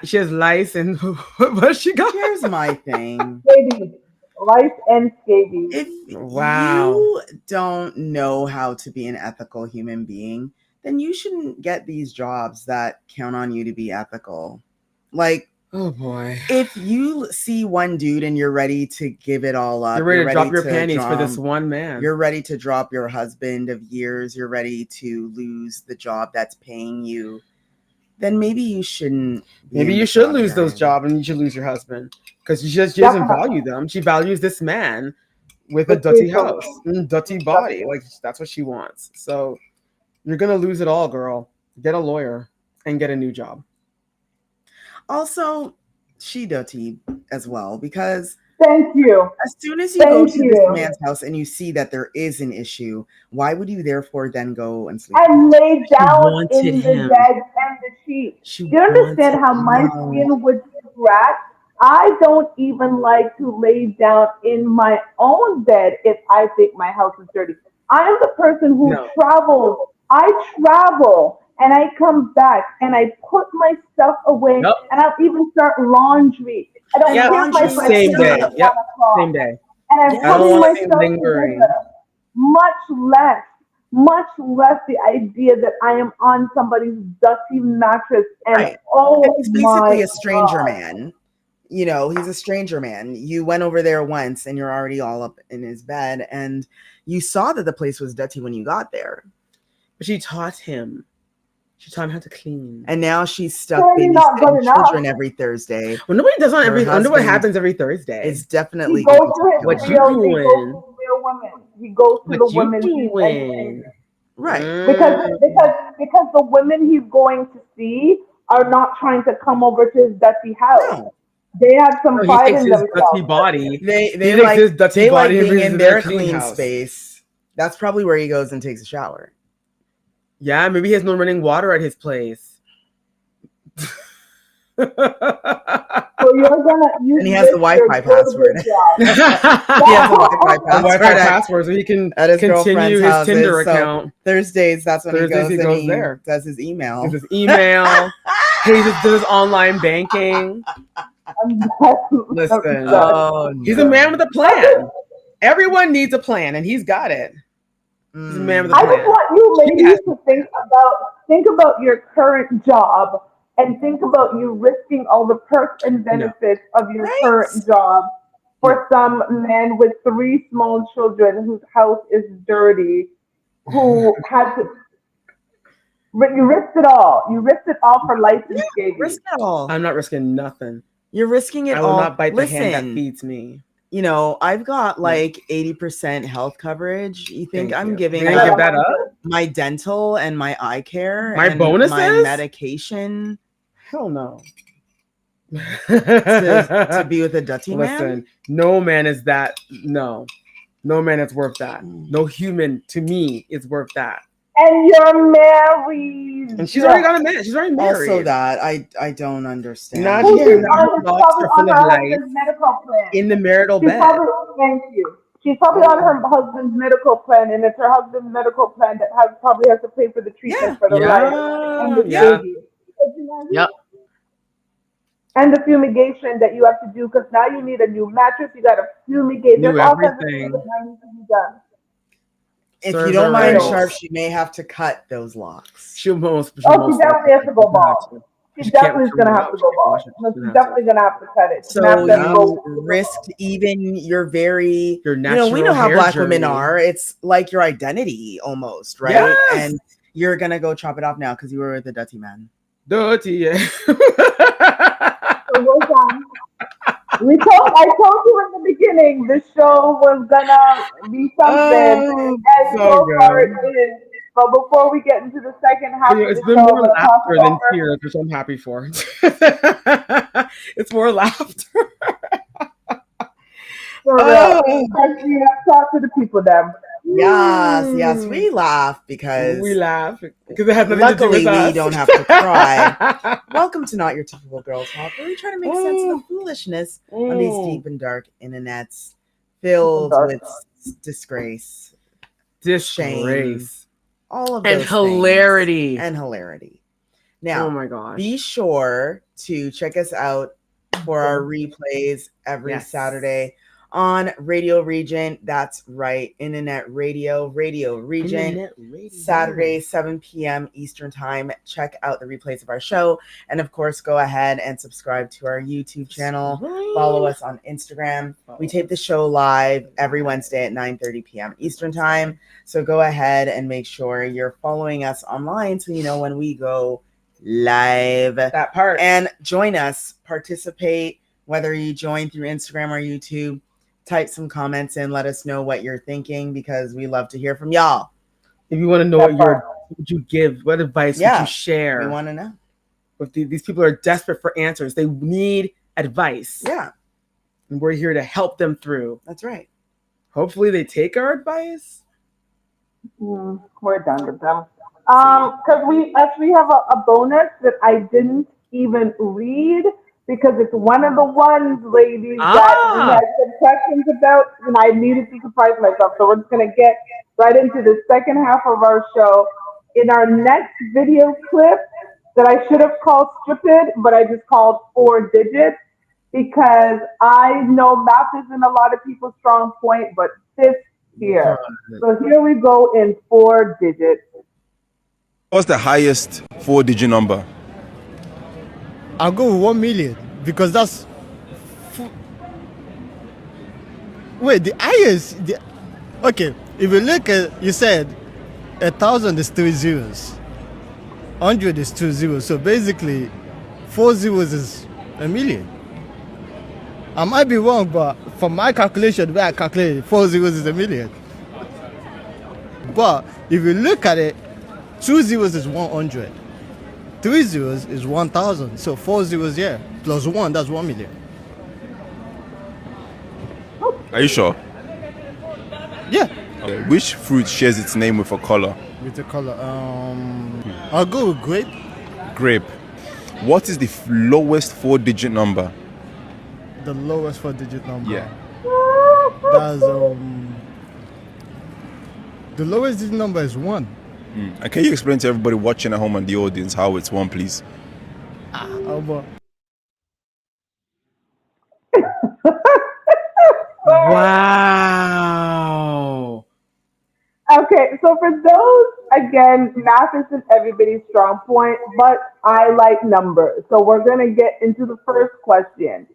Speaker 3: She has license. What she got?
Speaker 2: Here's my thing.
Speaker 1: Scabies. Life and scabies.
Speaker 2: If
Speaker 3: Wow.
Speaker 2: you don't know how to be an ethical human being, then you shouldn't get these jobs that count on you to be ethical. Like,
Speaker 3: Oh boy.
Speaker 2: if you see one dude and you're ready to give it all up,
Speaker 3: You're ready to drop your panties for this one man.
Speaker 2: You're ready to drop your husband of years. You're ready to lose the job that's paying you. Then maybe you shouldn't.
Speaker 3: Maybe you should lose those jobs and you should lose your husband because she doesn't value them. She values this man with a dirty house and dirty body. Like that's what she wants. So you're gonna lose it all, girl. Get a lawyer and get a new job.
Speaker 2: Also, she dirty as well because
Speaker 1: Thank you.
Speaker 2: as soon as you go to this man's house and you see that there is an issue, why would you therefore then go and sleep?
Speaker 1: And lay down in the bed and the sheets. Do you understand how my skin would scratch? I don't even like to lay down in my own bed if I think my house is dirty. I am the person who travels. I travel and I come back and I put my stuff away and I'll even start laundry. I don't care if my friends
Speaker 3: same day. Yep, same day.
Speaker 1: And I'm putting myself together. Much less the idea that I am on somebody's dusty mattress and
Speaker 2: he's basically a stranger man. You know, he's a stranger man. You went over there once and you're already all up in his bed and you saw that the place was dirty when you got there.
Speaker 3: But she taught him. She taught him how to clean.
Speaker 2: And now she's stuck babysitting children every Thursday.
Speaker 3: Well, nobody does on every. I wonder what happens every Thursday.
Speaker 2: It's definitely.
Speaker 1: He goes to what you doing? He goes to the women he's
Speaker 3: doing.
Speaker 2: Right.
Speaker 1: Because the women he's going to see are not trying to come over to his dusty house. No. They have some pride in themselves.
Speaker 3: Dirty body.
Speaker 2: They like his dirty body being in their clean space. That's probably where he goes and takes a shower.
Speaker 3: Yeah, maybe he has no running water at his place.
Speaker 1: So you're gonna use
Speaker 2: and he has the Wi-Fi password. He has the Wi-Fi password
Speaker 3: so he can continue his Tinder account.
Speaker 2: Thursdays, that's when he goes there. Does his email.
Speaker 3: Does his email. He just does his online banking. Listen, he's a man with a plan. Everyone needs a plan, and he's got it. He's a man with a plan.
Speaker 1: I just want you ladies to think about your current job and think about you risking all the perks and benefits of your current job for some man with 3 small children whose house is dirty, who had to. You risked it all. You risked it all for life and safety.
Speaker 2: Risk it all.
Speaker 3: I'm not risking nothing.
Speaker 2: You're risking it all.
Speaker 3: I will not bite the hand that feeds me.
Speaker 2: You know, I've got like 80% health coverage. You think I'm giving
Speaker 3: give that up?
Speaker 2: My dental and my eye care,
Speaker 3: my
Speaker 2: and
Speaker 3: bonuses,
Speaker 2: my medication?
Speaker 3: Hell no.
Speaker 2: to be with a dirty man?
Speaker 3: Listen, no man is that. No man is worth that. No human to me is worth that.
Speaker 1: And you're married.
Speaker 3: And she's already got a man. She's already married.
Speaker 2: Also that, I don't understand.
Speaker 3: Not here. In the marital bed.
Speaker 1: Thank you. She's probably on her husband's medical plan, and it's her husband's medical plan that probably has to pay for the treatment for the life and the baby.
Speaker 3: Yep.
Speaker 1: And the fumigation that you have to do, because now you need a new mattress. You got to fumigate.
Speaker 3: There's all kinds of things
Speaker 1: that needs to be done.
Speaker 2: If you don't mind, Sharp, she may have to cut those locks.
Speaker 3: She definitely
Speaker 1: has to go bald. She definitely is going to have to go bald. She's definitely going to have to cut it.
Speaker 2: So you risked even your very, we know how Black women are. It's like your identity almost, right?
Speaker 3: Yes.
Speaker 2: And you're going to go chop it off now because you were with a dirty man.
Speaker 3: Dirty, yeah.
Speaker 1: I told you in the beginning the show was gonna be something, and so far it is. But before we get into the second half of the show,
Speaker 3: it's been more laughter than tears, which I'm happy for. It's more laughter.
Speaker 1: For real. Talk to the people, then.
Speaker 2: Yes, we laugh because
Speaker 3: it has nothing to do with us.
Speaker 2: We don't have to cry. Welcome to Not Your Typical Girl Talk, where we try to make sense of the foolishness on these deep and dark internets filled with disgrace,
Speaker 3: disgrace,
Speaker 2: shame, all of those
Speaker 3: and hilarity.
Speaker 2: things. And hilarity. Now,
Speaker 3: oh my gosh.
Speaker 2: Be sure to check us out for our replays every Saturday on Radio Regent. That's right, Internet Radio, Radio Regent.
Speaker 3: Internet Radio.
Speaker 2: Saturday, 7 p.m. Eastern Time. Check out the replays of our show. And of course, go ahead and subscribe to our YouTube channel. Follow us on Instagram. We tape the show live every Wednesday at 9:30 p.m. Eastern Time. So go ahead and make sure you're following us online so you know when we go live.
Speaker 3: That part.
Speaker 2: And join us, participate, whether you join through Instagram or YouTube. Type some comments in, let us know what you're thinking because we love to hear from y'all.
Speaker 3: If you want to know what you give, what advice would you share?
Speaker 2: We want to know.
Speaker 3: If these people are desperate for answers, they need advice.
Speaker 2: Yeah.
Speaker 3: And we're here to help them through.
Speaker 2: That's right.
Speaker 3: Hopefully they take our advice.
Speaker 1: We're done with them. Because we actually have a bonus that I didn't even read because it's one of the ones, ladies, that we had some questions about, and I needed to surprise myself. So we're just going to get right into the second half of our show. In our next video clip that I should have called stupid, but I just called 4 digits because I know math isn't a lot of people's strong point, but this here. So here we go in 4 digits.
Speaker 6: What's the highest 4-digit number?
Speaker 7: I'll go with 1 million because that's. Wait, the highest. Okay, if you look at, you said 1,000 is 3 zeros, 100 is 2 zeros. So basically, 4 zeros is 1 million. I might be wrong, but from my calculation, the way I calculated, 4 zeros is 1 million. But if you look at it, 2 zeros is 100. 3 zeros is 1,000. So 4 zeros, plus 1, that's 1 million.
Speaker 6: Are you sure?
Speaker 7: Yeah.
Speaker 6: Okay. Which fruit shares its name with a color?
Speaker 7: With the color, I'll go with grape.
Speaker 6: Grape. What is the lowest 4-digit number?
Speaker 7: The lowest 4-digit number.
Speaker 6: Yeah.
Speaker 7: That's the lowest digit number is 1.
Speaker 6: And can you explain to everybody watching at home and the audience how it's 1, please?
Speaker 3: Wow.
Speaker 1: Okay, so for those, again, math isn't everybody's strong point, but I like numbers. So we're going to get into the first question.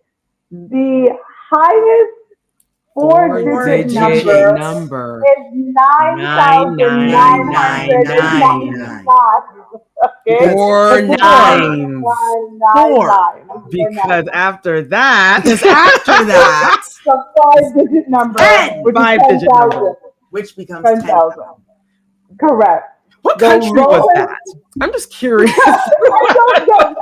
Speaker 1: The highest 4-digit number is 9,999. Okay?
Speaker 3: 4 nines.
Speaker 1: 999.
Speaker 3: Because after that,
Speaker 1: the 5-digit number, which is 10,000.
Speaker 2: Which becomes
Speaker 1: 10,000. Correct.
Speaker 3: What country was that? I'm just curious.
Speaker 1: I don't know.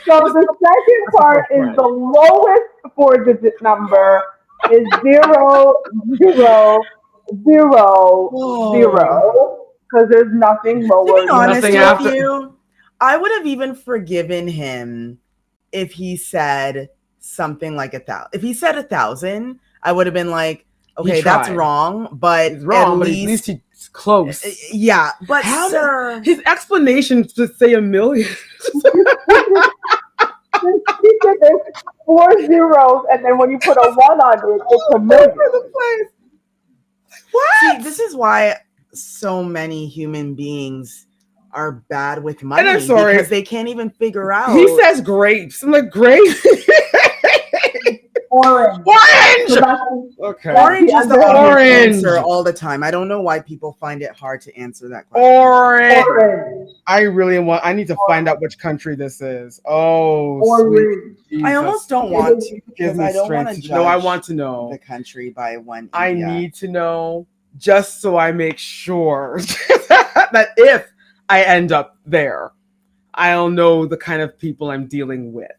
Speaker 1: So the second part is the lowest 4-digit number is 0, 0, 0, 0. Because there's nothing lower.
Speaker 2: To be honest
Speaker 3: Nothing
Speaker 2: with
Speaker 3: after-
Speaker 2: you, I would have even forgiven him if he said something like 1,000. If he said 1,000, I would have been like, okay, that's
Speaker 3: tried.
Speaker 2: wrong, but
Speaker 3: He's wrong,
Speaker 2: at
Speaker 3: but
Speaker 2: least,
Speaker 3: at least he's close.
Speaker 2: Yeah, but
Speaker 3: How his explanation to say 1 million.
Speaker 1: There's 4 zeros, and then when you put a 1 on it, it's a million.
Speaker 2: What? See, this is why so many human beings are bad with money.
Speaker 3: And I'm sorry,
Speaker 2: because they can't even figure out.
Speaker 3: He says grapes. I'm like, grapes?
Speaker 1: Orange.
Speaker 3: Okay.
Speaker 2: Orange is the
Speaker 3: Orange.
Speaker 2: answer all the time. I don't know why people find it hard to answer that question.
Speaker 3: Orange. I need to find out which country this is. Oh,
Speaker 1: Orange.
Speaker 3: sweet
Speaker 2: I almost don't want to
Speaker 3: Give
Speaker 2: because
Speaker 3: me
Speaker 2: I don't want
Speaker 3: strength.
Speaker 2: to
Speaker 3: No, I
Speaker 2: judge
Speaker 3: want to know.
Speaker 2: the country by one.
Speaker 3: I
Speaker 2: India.
Speaker 3: need to know just so I make sure that if I end up there, I'll know the kind of people I'm dealing with.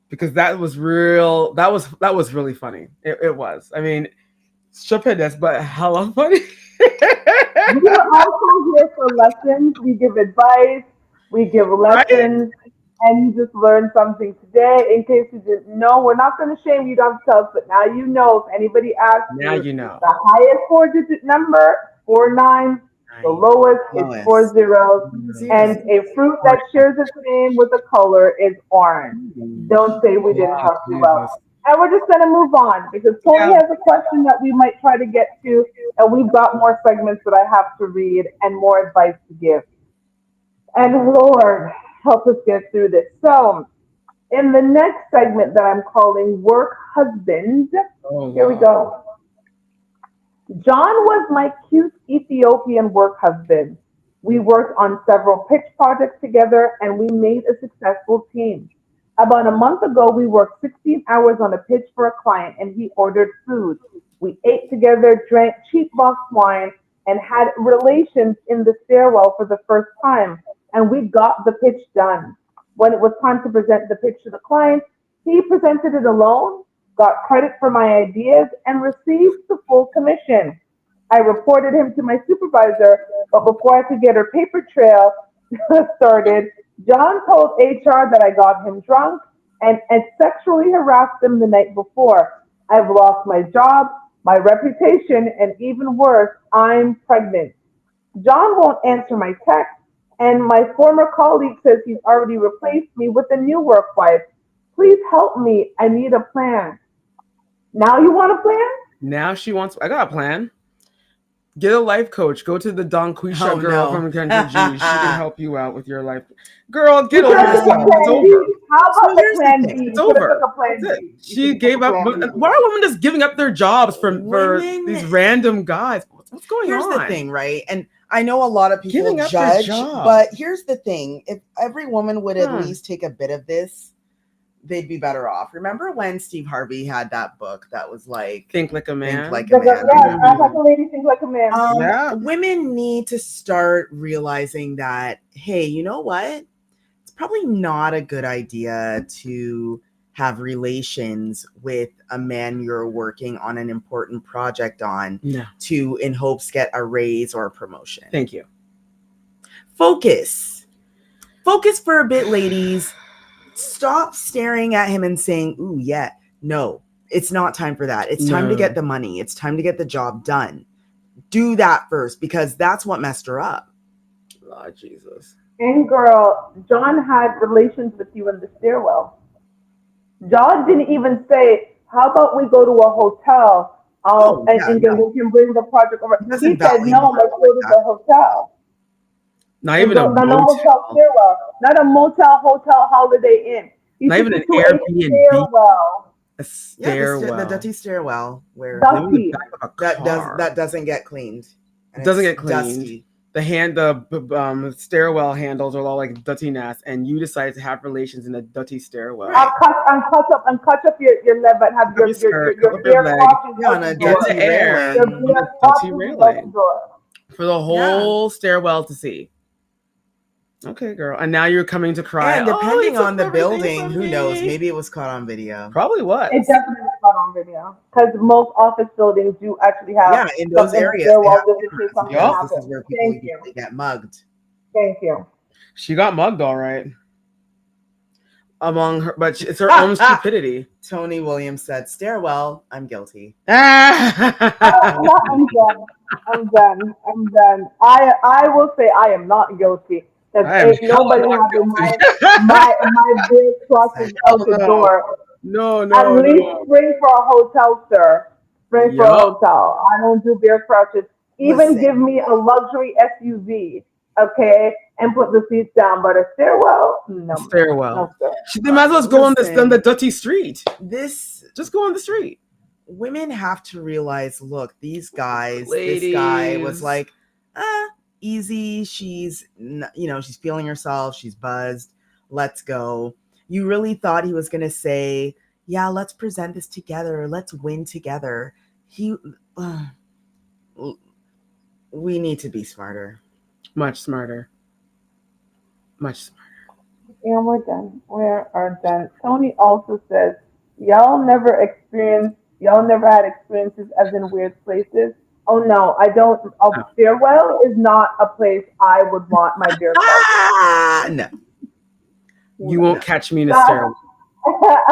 Speaker 3: Because that was real. That was really funny. It was. I mean, stupendous, but hella funny.
Speaker 1: We are also here for lessons. We give advice. We give lessons. and you just learned something today. In case you didn't know, we're not going to shame you, don't tell us, but now you know. If anybody asks
Speaker 3: Now
Speaker 1: you,
Speaker 3: you know.
Speaker 1: the highest four-digit number, 49. The lowest is
Speaker 2: Lowest.
Speaker 1: 40, and a fruit that shares its name with a color is orange. Don't say we didn't help you out. And we're just going to move on because Tony has a question that we might try to get to, and we've got more segments that I have to read and more advice to give. And Lord, help us get through this. So, in the next segment that I'm calling Work Husband, here we go. John was my cute Ethiopian work husband. We worked on several pitch projects together and we made a successful team. About a month ago, we worked 16 hours on a pitch for a client and he ordered food. We ate together, drank cheap box wine, and had relations in the stairwell for the first time. And we got the pitch done. When it was time to present the pitch to the client, he presented it alone, got credit for my ideas, and received the full commission. I reported him to my supervisor, but before I could get her paper trail started, John told HR that I got him drunk and sexually harassed him the night before. I've lost my job, my reputation, and even worse, I'm pregnant. John won't answer my text, and my former colleague says he's already replaced me with a new work wife. Please help me. I need a plan. Now you want a plan?
Speaker 3: Now she wants. I got a plan. Get a life coach. Go to the Don Quisha girl from Kendra G. She can help you out with your life. Girl, get over this stuff. It's over.
Speaker 1: How about the plan B?
Speaker 3: It's over. She gave up. Why are women just giving up their jobs for these random guys? What's going on?
Speaker 2: Here's the thing, right? And I know a lot of people judge, but here's the thing. If every woman would at least take a bit of this, they'd be better off. Remember when Steve Harvey had that book that was like
Speaker 3: Think Like a Man?
Speaker 2: Think Like a Man.
Speaker 1: Yeah, I like a lady, think like a man.
Speaker 2: Women need to start realizing that, hey, you know what? It's probably not a good idea to have relations with a man you're working on an important project on to, in hopes, get a raise or a promotion.
Speaker 3: Thank you.
Speaker 2: Focus for a bit, ladies. Stop staring at him and saying, ooh, yeah, no, it's not time for that. It's time to get the money. It's time to get the job done. Do that first, because that's what messed her up.
Speaker 3: Lord Jesus.
Speaker 1: And girl, John had relations with you in the stairwell. John didn't even say, how about we go to a hotel and we can bring the project over. He said, no, let's go to the hotel.
Speaker 3: Not even a
Speaker 1: hotel stairwell. Not a motel, hotel, Holiday Inn.
Speaker 3: Not even an Airbnb. A stairwell.
Speaker 2: The dirty stairwell where
Speaker 3: that
Speaker 2: doesn't get cleaned.
Speaker 3: Doesn't get cleaned. Dusty. The stairwell handles are all like dirtiness, and you decide to have relations in a dirty stairwell.
Speaker 1: Cut up your leg, but have your air
Speaker 2: on a dirty
Speaker 3: railing for the whole stairwell to see. Okay, girl. And now you're coming to cry.
Speaker 2: And depending on the building, who knows? Maybe it was caught on video.
Speaker 3: Probably was.
Speaker 1: It definitely was caught on video. Because most office buildings do actually have.
Speaker 2: In those areas. This is where people usually get mugged.
Speaker 1: Thank you.
Speaker 3: She got mugged, all right. Among her, but it's her own stupidity.
Speaker 2: Tony Williams said, stairwell, I'm guilty.
Speaker 1: I'm done. I will say I am not guilty. Nobody having my big crosses out the door.
Speaker 3: No.
Speaker 1: At least spring for a hotel, sir. Spring for a hotel. I don't do beer crouches. Even give me a luxury SUV, okay, and put the seats down. But a stairwell, no.
Speaker 3: Stairwell.
Speaker 1: No, sir.
Speaker 3: They might as well go on the dirty street.
Speaker 2: Just
Speaker 3: go on the street.
Speaker 2: Women have to realize, look, these guys. This guy was like, easy. She's feeling herself. She's buzzed. Let's go. You really thought he was going to say, yeah, let's present this together. Let's win together. We need to be smarter.
Speaker 3: Much smarter.
Speaker 1: Yeah, we're done. We are done. Tony also says, y'all never had experiences as in weird places. Oh no, I don't. A stairwell is not a place I would want my beer.
Speaker 3: You won't catch me in a
Speaker 1: That's-
Speaker 3: stairwell.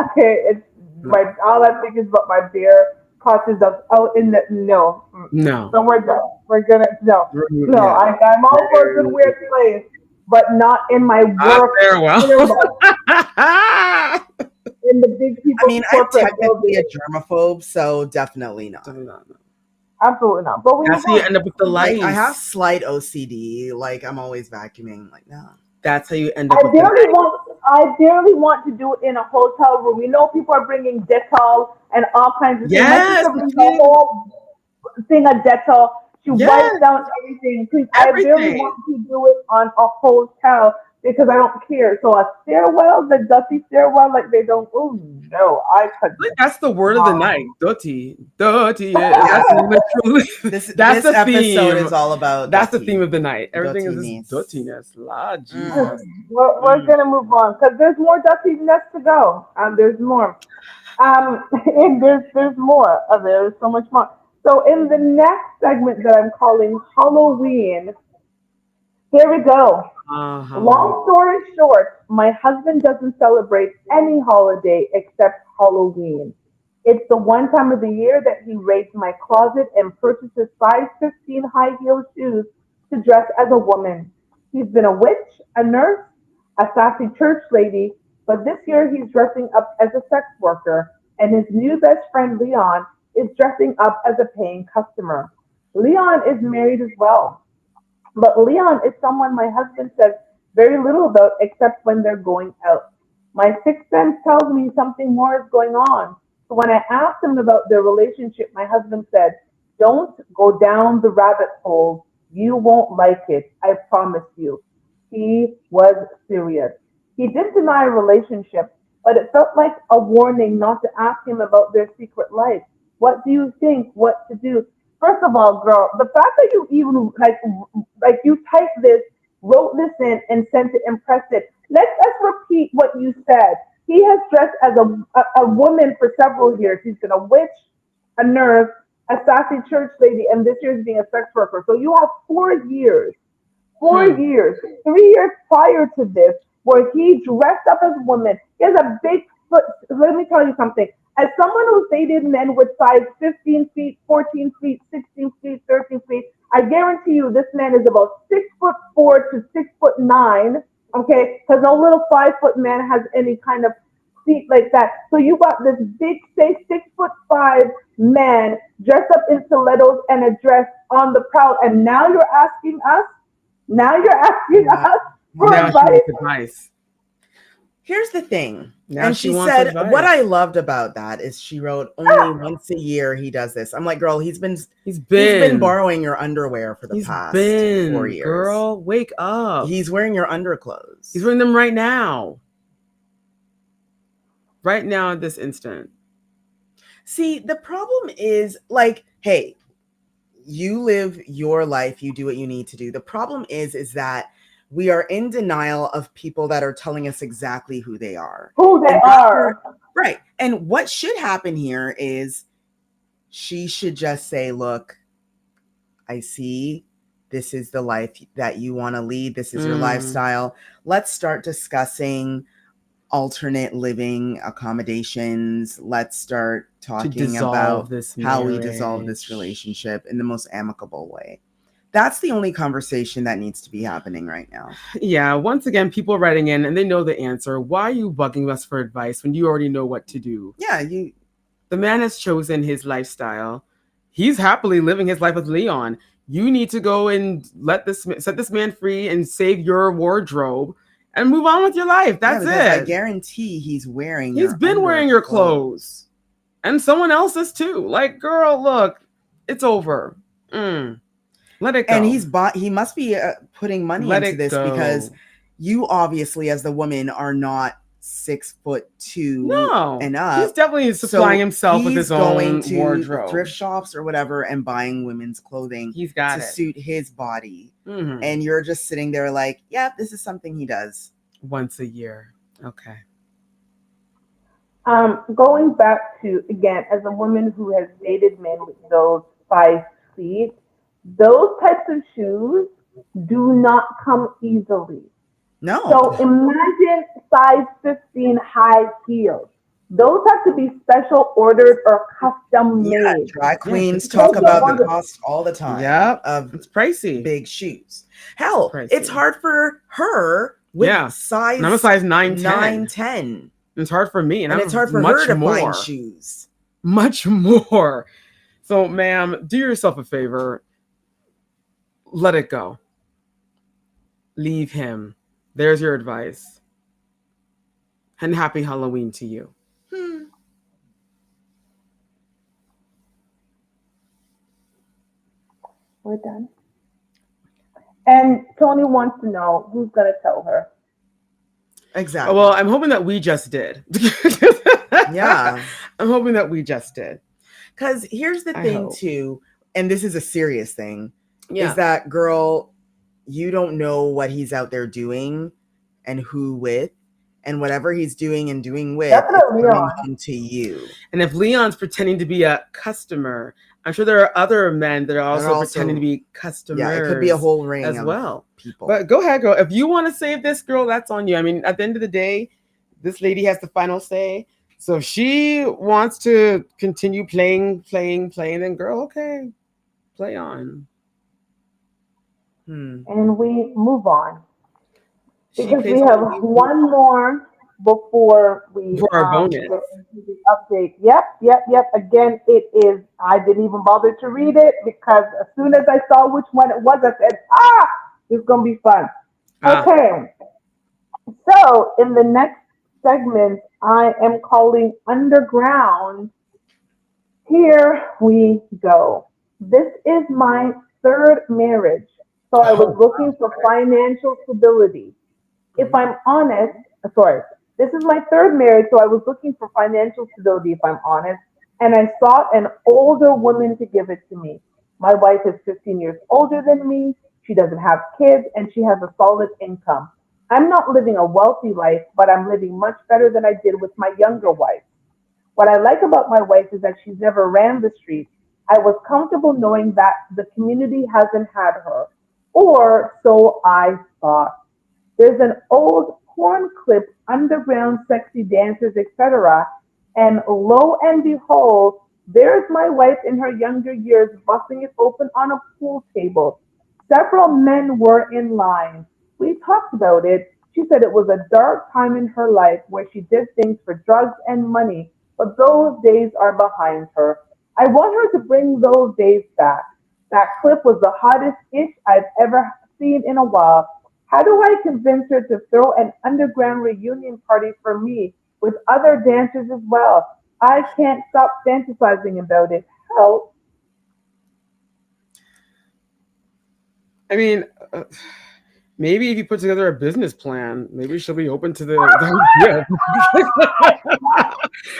Speaker 1: Okay, it's my all I think is about my bare crotches of out in the no.
Speaker 3: No.
Speaker 1: So we're done. We're gonna no. No,
Speaker 3: Yeah.
Speaker 1: I'm all for a good weird place, but not in my work
Speaker 3: Stairwell.
Speaker 1: in the big people
Speaker 2: I mean, I'm
Speaker 1: corporate
Speaker 2: technically
Speaker 1: building.
Speaker 2: a germaphobe, so definitely not.
Speaker 1: Absolutely not. But we
Speaker 3: That's how you end up with the lice.
Speaker 2: Like, I have slight OCD. Like, I'm always vacuuming. Like, no.
Speaker 3: That's how you end up
Speaker 1: I
Speaker 3: with the
Speaker 1: barely want to do it in a hotel room. You know, people are bringing Dettol and all kinds of things. My
Speaker 3: Yes,
Speaker 1: sister brings a whole thing of Dettol. She
Speaker 3: Yes.
Speaker 1: wipes down everything. Please, I barely
Speaker 3: Everything.
Speaker 1: want to do it on a hotel because I don't care. So a stairwell, the dusty stairwell, like they don't. Oh no, I could.
Speaker 3: Like, that's the word of the night. Dirty. Dirty. That's literally
Speaker 2: This
Speaker 3: that's the
Speaker 2: episode
Speaker 3: theme.
Speaker 2: is all about
Speaker 3: That's the
Speaker 2: dirty.
Speaker 3: theme of the night. Everything is
Speaker 2: Dirtiness.
Speaker 3: this dirtiness. Lord Jesus.
Speaker 1: We're gonna move on because there's more dustiness to go. There's more. And there's more. There's so much more. So in the next segment that I'm calling Halloween, here we go. Long story short, my husband doesn't celebrate any holiday except Halloween. It's the one time of the year that he raids my closet and purchases size 15 high heel shoes to dress as a woman. He's been a witch, a nurse, a sassy church lady, but this year he's dressing up as a sex worker, and his new best friend Leon is dressing up as a paying customer. Leon is married as well. But Leon is someone my husband says very little about except when they're going out. My sixth sense tells me something more is going on. So when I asked him about their relationship, my husband said, "Don't go down the rabbit hole. You won't like it. I promise you." He was serious. He did deny a relationship, but it felt like a warning not to ask him about their secret life. What do you think? What to do? First of all, girl, the fact that you even like you typed this, wrote this in, and sent it and pressed it. Let's repeat what you said. He has dressed as a woman for several years. He's been a witch, a nurse, a sassy church lady, and this year he's being a sex worker. So you have 4 years, 4 years, 3 years prior to this, where he dressed up as a woman. He has a big foot. Let me tell you something. As someone who's dated men with size 15 feet, 14 feet, 16 feet, 13 feet, I guarantee you this man is about 6'4" to 6'9". Okay, because no little 5 foot man has any kind of feet like that. So you got this big, say 6'5" man dressed up in stilettos and a dress on the prowl, and now you're asking us. Now you're asking us for
Speaker 3: Now she
Speaker 1: advice.
Speaker 3: wants advice.
Speaker 2: Here's the thing.
Speaker 3: Now
Speaker 2: and
Speaker 3: she
Speaker 2: she
Speaker 3: wants
Speaker 2: said,
Speaker 3: advice.
Speaker 2: what I loved about that is she wrote, only once a year he does this. I'm like, girl, he's been borrowing your underwear for the past 4 years.
Speaker 3: Girl, wake up.
Speaker 2: He's wearing your underclothes.
Speaker 3: He's wearing them right now. Right now at this instant.
Speaker 2: See, the problem is, like, hey, you live your life, you do what you need to do. The problem is that we are in denial of people that are telling us exactly who they are.
Speaker 1: Who they are.
Speaker 2: Right. And what should happen here is she should just say, look, I see this is the life that you want to lead. This is your lifestyle. Let's start discussing alternate living accommodations. Let's start talking about how we dissolve this relationship in the most amicable way. That's the only conversation that needs to be happening right now.
Speaker 3: Yeah, once again, people writing in and they know the answer. Why are you bugging us for advice when you already know what to do?
Speaker 2: Yeah,
Speaker 3: the man has chosen his lifestyle. He's happily living his life with Leon. You need to go and set this man free and save your wardrobe and move on with your life. That's it.
Speaker 2: I guarantee he's wearing
Speaker 3: your clothes. And someone else's too. Like, girl, look, it's over. Let it go.
Speaker 2: And he must be putting money into this because you obviously, as the woman, are not 6'2" and up.
Speaker 3: He's definitely supplying himself with his own wardrobe.
Speaker 2: Thrift shops or whatever and buying women's clothing.
Speaker 3: He's got
Speaker 2: to suit his body. And you're just sitting there like, yeah, this is something he does
Speaker 3: once a year. Okay.
Speaker 1: Going back to, again, as a woman who has dated men with those 5 feet, those types of shoes do not come easily.
Speaker 2: No.
Speaker 1: So imagine size 15 high heels. Those have to be special ordered or custom
Speaker 2: Yeah,
Speaker 1: made.
Speaker 2: drag queens
Speaker 3: Yeah,
Speaker 2: talk about the cost all the time.
Speaker 3: Yeah,
Speaker 2: of
Speaker 3: it's pricey.
Speaker 2: big shoes. Hell,
Speaker 3: Pricey.
Speaker 2: it's hard for her with size.
Speaker 3: And I'm a size 9'10".
Speaker 2: 9'10".
Speaker 3: It's hard for me, and
Speaker 2: it's hard for
Speaker 3: much
Speaker 2: her to
Speaker 3: more.
Speaker 2: find shoes.
Speaker 3: Much more. So, ma'am, do yourself a favor. Let it go. Leave him. There's your advice. And happy Halloween to you.
Speaker 1: We're done. And Tony wants to know who's going to tell her.
Speaker 2: Exactly.
Speaker 3: Well, I'm hoping that we just did.
Speaker 2: Yeah.
Speaker 3: I'm hoping that we just did.
Speaker 2: Because here's the thing, too, and this is a serious thing, is that, girl, you don't know what he's out there doing and who with, and whatever he's doing and doing with is coming home to you.
Speaker 3: And if Leon's pretending to be a customer, I'm sure there are other men that are also pretending to be customers.
Speaker 2: Yeah, it could be a whole ring
Speaker 3: as well.
Speaker 2: People.
Speaker 3: But go ahead, girl. If you want to save this, girl, that's on you. I mean, at the end of the day, this lady has the final say. So if she wants to continue playing, then girl, okay, play on.
Speaker 1: And we move on. Because we have one more before we
Speaker 3: for our bonus.
Speaker 1: Get into the update. Yep. Again, it is, I didn't even bother to read it because as soon as I saw which one it was, I said, it's going to be fun. Okay. So in the next segment, I am calling Underground. Here we go. This is my third marriage. So I was looking for financial stability. If I'm honest, this is my third marriage, so I was looking for financial stability, if I'm honest, and I sought an older woman to give it to me. My wife is 15 years older than me, she doesn't have kids, and she has a solid income. I'm not living a wealthy life, but I'm living much better than I did with my younger wife. What I like about my wife is that she's never ran the streets. I was comfortable knowing that the community hasn't had her, or so I thought. There's an old porn clip, underground sexy dancers, etc. And lo and behold, there's my wife in her younger years busting it open on a pool table. Several men were in line. We talked about it. She said it was a dark time in her life where she did things for drugs and money, but those days are behind her. I want her to bring those days back. That clip was the hottest ish I've ever seen in a while. How do I convince her to throw an underground reunion party for me with other dancers as well? I can't stop fantasizing about it. Help.
Speaker 3: I mean, maybe if you put together a business plan, maybe she'll be open to the idea.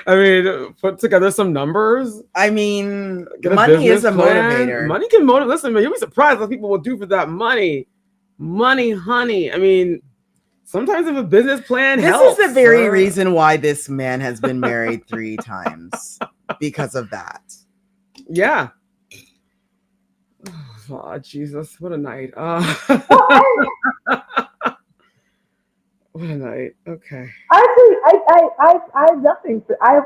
Speaker 3: I mean, put together some numbers.
Speaker 2: I mean, money is a motivator.
Speaker 3: Money can motivate. Listen, man, you'll be surprised what people will do for that money. Money, honey. I mean, sometimes if a business plan helps.
Speaker 2: This is the very reason why this man has been married 3 times. Because of that.
Speaker 3: Yeah. Oh, Jesus, what a night. What a night. Okay.
Speaker 1: Actually, I have nothing. I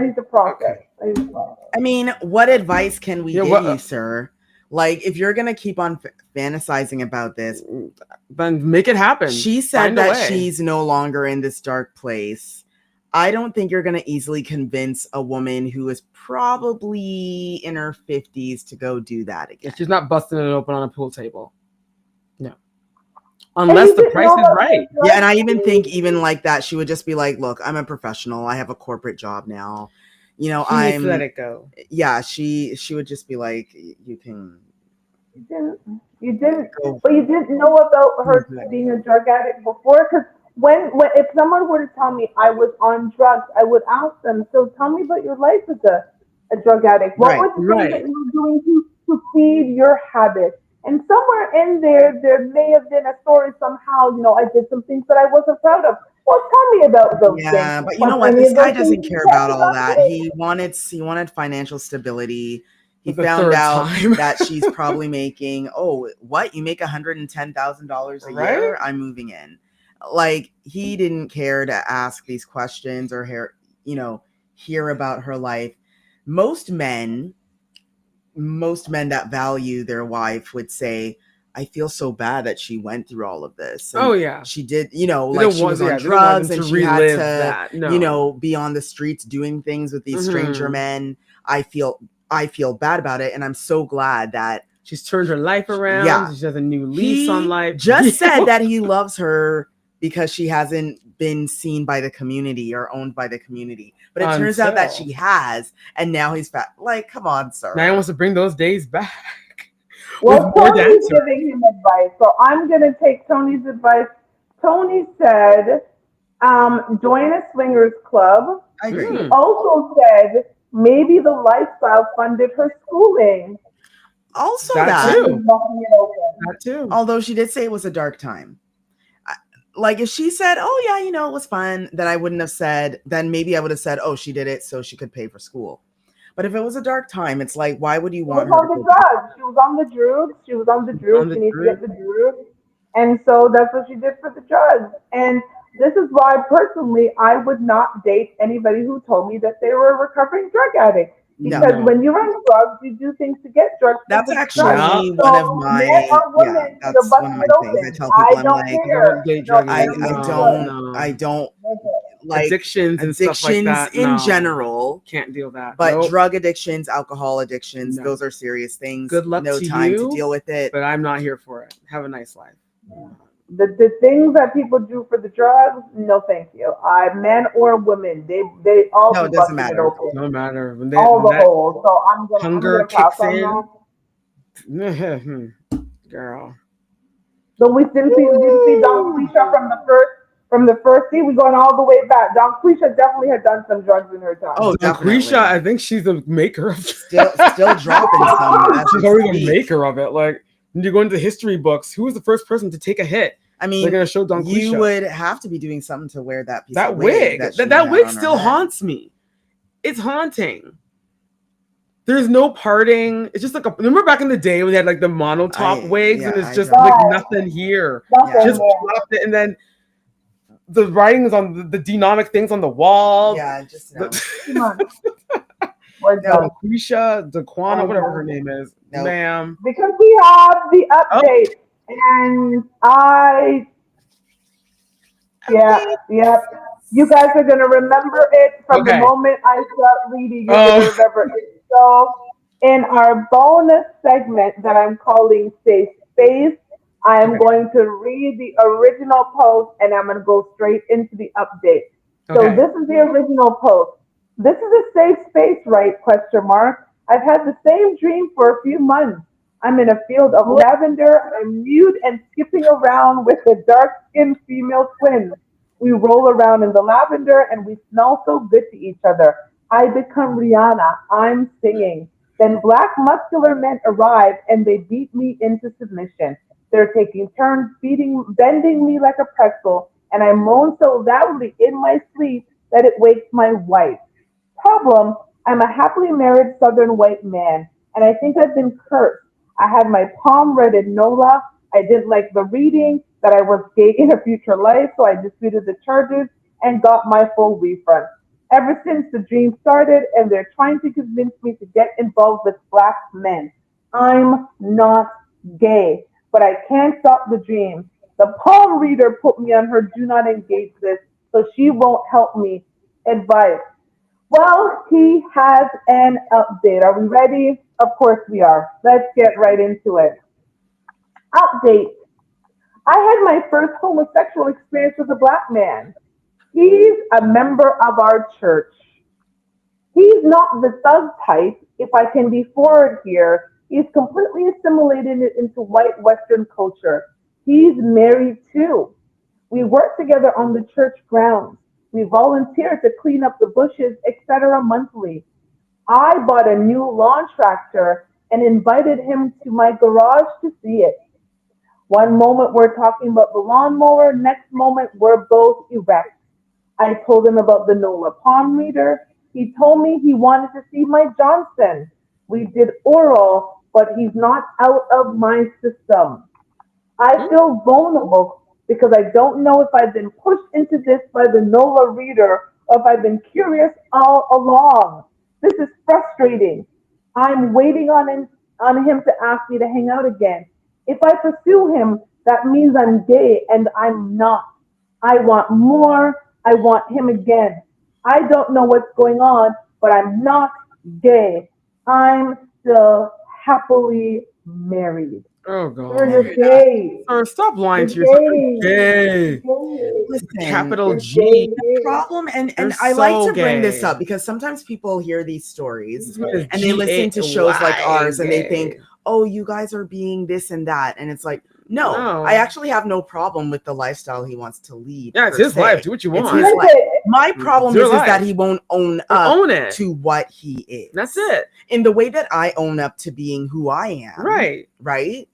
Speaker 1: need to process.
Speaker 2: I mean, what advice can we give you, sir? Like, if you're gonna keep on fantasizing about this,
Speaker 3: then make it happen.
Speaker 2: She said that she's no longer in this dark place. I don't think you're gonna easily convince a woman who is probably in her 50s to go do that again.
Speaker 3: She's not busting it open on a pool table. No. Unless the price is right.
Speaker 2: Yeah, and I even think even like that, she would just be like, look, I'm a professional. I have a corporate job now. You know,
Speaker 3: I'm let it go.
Speaker 2: Yeah, she would just be like, you can.
Speaker 1: You didn't, but you didn't know about her being a drug addict before. Because when if someone were to tell me I was on drugs, I would ask them, so tell me about your life as a drug addict. What were the things that you were doing to feed your habit? And somewhere in there may have been a story somehow. You know, I did some things that I wasn't proud of. Well, tell me about those things.
Speaker 2: Yeah, but you know what? This guy doesn't care about all that. He wanted financial stability. He
Speaker 3: The
Speaker 2: found
Speaker 3: third
Speaker 2: out
Speaker 3: time.
Speaker 2: that she's probably making, oh, what? You make $110,000 a year?
Speaker 3: Right?
Speaker 2: I'm moving in. Like, he didn't care to ask these questions or hear about her life. Most men that value their wife would say, I feel so bad that she went through all of this. And
Speaker 3: Oh yeah.
Speaker 2: she did,
Speaker 3: They
Speaker 2: like
Speaker 3: don't
Speaker 2: she
Speaker 3: want-
Speaker 2: was
Speaker 3: yeah,
Speaker 2: on
Speaker 3: they don't want
Speaker 2: drugs
Speaker 3: them
Speaker 2: and
Speaker 3: to
Speaker 2: she had
Speaker 3: relive
Speaker 2: to,
Speaker 3: that. No.
Speaker 2: be on the streets doing things with these stranger
Speaker 3: Mhm.
Speaker 2: men. I feel bad about it. And I'm so glad that
Speaker 3: She's turned her life around.
Speaker 2: Yeah.
Speaker 3: She has a new lease on life.
Speaker 2: Just said that he loves her because she hasn't been seen by the community or owned by the community. But it turns out that she has, and now he's fat. Like, come on, sir.
Speaker 3: Now he wants to bring those days back.
Speaker 1: Well, Tony's giving him advice, so I'm going to take Tony's advice. Tony said, join a swingers club.
Speaker 2: I agree.
Speaker 1: He also said maybe the lifestyle funded her schooling.
Speaker 2: Also
Speaker 3: that too. That too.
Speaker 2: Although she did say it was a dark time. Like if she said, oh yeah, it was fun, then I wouldn't have said, then maybe I would have said, oh, she did it so she could pay for school. But if it was a dark time, it's like, why would you want her to
Speaker 1: the drugs? She was on the drugs. She needs to get the drugs. And so that's what she did for the drugs. And this is why personally I would not date anybody who told me that they were a recovering drug addict. Because when you're on drugs, you do things to get drugs.
Speaker 2: That's actually one of my that's one of my things. I tell people, I don't like
Speaker 3: addictions and stuff like that.
Speaker 2: In general.
Speaker 3: Can't deal that.
Speaker 2: But drug addictions, alcohol addictions, those are serious things.
Speaker 3: Good luck
Speaker 2: no
Speaker 3: to
Speaker 2: time
Speaker 3: you,
Speaker 2: to deal with it.
Speaker 3: But I'm not here for it. Have a nice life.
Speaker 1: The things that people do for the drugs, no thank you. Men or women, they all
Speaker 2: no, it doesn't matter.
Speaker 1: It
Speaker 3: no matter. When
Speaker 1: all the holes. So I'm gonna
Speaker 3: kicks in. Girl.
Speaker 1: So we didn't see Don Quisha from the first scene. We're going all the way back. Don Quisha definitely had done some drugs in her time.
Speaker 3: Oh, Don Quisha, I think she's the maker of
Speaker 2: still dropping some.
Speaker 3: She's already the maker of it. Like when you go into history books, who was the first person to take a hit?
Speaker 2: I mean,
Speaker 3: they're gonna show Don Quisha.
Speaker 2: You would have to be doing something to wear that piece
Speaker 3: that
Speaker 2: of
Speaker 3: wig. That wig still haunts me. It's haunting. There's no parting. It's just like remember back in the day when they had like the monotop wigs and it's just like nothing here. Just dropped it and then the writing is on the demonic things on the wall.
Speaker 2: Yeah, just
Speaker 3: Quisha, Daquana, whatever her name is, ma'am.
Speaker 1: Because we have the update, and you guys are gonna remember it from the moment I start reading. You're gonna remember it. So, in our bonus segment that I'm calling Safe Space, I am going to read the original post and I'm going to go straight into the update. So this is the original post. This is a safe space, right? ? I've had the same dream for a few months. I'm in a field of lavender. I'm nude and skipping around with a dark-skinned female twin. We roll around in the lavender and we smell so good to each other. I become Rihanna. I'm singing. Then black muscular men arrive and they beat me into submission. They're taking turns bending me like a pretzel, and I moan so loudly in my sleep that it wakes my wife. Problem, I'm a happily married southern white man, and I think I've been cursed. I had my palm read in NOLA. I didn't like the reading that I was gay in a future life, so I disputed the charges and got my full refund. Ever since the dream started, and they're trying to convince me to get involved with black men. I'm not gay, but I can't stop the dream. The palm reader put me on her do not engage list, so she won't help me. Advice. Well, he has an update. Are we ready? Of course we are. Let's get right into it. Update. I had my first homosexual experience with a black man. He's a member of our church. He's not the thug type, if I can be forward here. He's completely assimilated into white Western culture. He's married too. We work together on the church grounds. We volunteer to clean up the bushes, etc. monthly. I bought a new lawn tractor and invited him to my garage to see it. One moment we're talking about the lawnmower, next moment we're both erect. I told him about the NOLA palm reader. He told me he wanted to see my Johnson. We did oral, but he's not out of my system. I feel vulnerable because I don't know if I've been pushed into this by the NOLA reader or if I've been curious all along. This is frustrating. I'm waiting on him to ask me to hang out again. If I pursue him, that means I'm gay and I'm not. I want more. I want him again. I don't know what's going on, but I'm not gay. I'm still happily married.
Speaker 3: Oh God.
Speaker 1: Sir, you're gay.
Speaker 3: Sir, stop lying to
Speaker 1: You're
Speaker 3: yourself.
Speaker 1: gay.
Speaker 3: Gay.
Speaker 2: Listen,
Speaker 3: Capital
Speaker 1: You're
Speaker 3: G.
Speaker 1: gay.
Speaker 2: problem, and
Speaker 3: You're
Speaker 2: I like
Speaker 3: so
Speaker 2: to bring this
Speaker 3: gay.
Speaker 2: up because sometimes people hear these stories
Speaker 3: This is
Speaker 2: and they listen to shows like
Speaker 3: G-A-Y,
Speaker 2: ours and they
Speaker 3: gay.
Speaker 2: think, oh, you guys are being this and that. And it's like, no,
Speaker 3: No.
Speaker 2: I actually have no problem with the lifestyle he wants to lead.
Speaker 3: Yeah, it's
Speaker 2: per
Speaker 3: his
Speaker 2: se.
Speaker 3: life. Do what you
Speaker 2: It's
Speaker 3: want.
Speaker 2: his life.
Speaker 1: Listen,
Speaker 2: My problem
Speaker 3: It's your
Speaker 2: is
Speaker 3: life.
Speaker 2: that he won't own up
Speaker 3: Own it.
Speaker 2: to what he is.
Speaker 3: That's it.
Speaker 2: In the way that I own up to being who I am.
Speaker 3: Right.
Speaker 2: Right?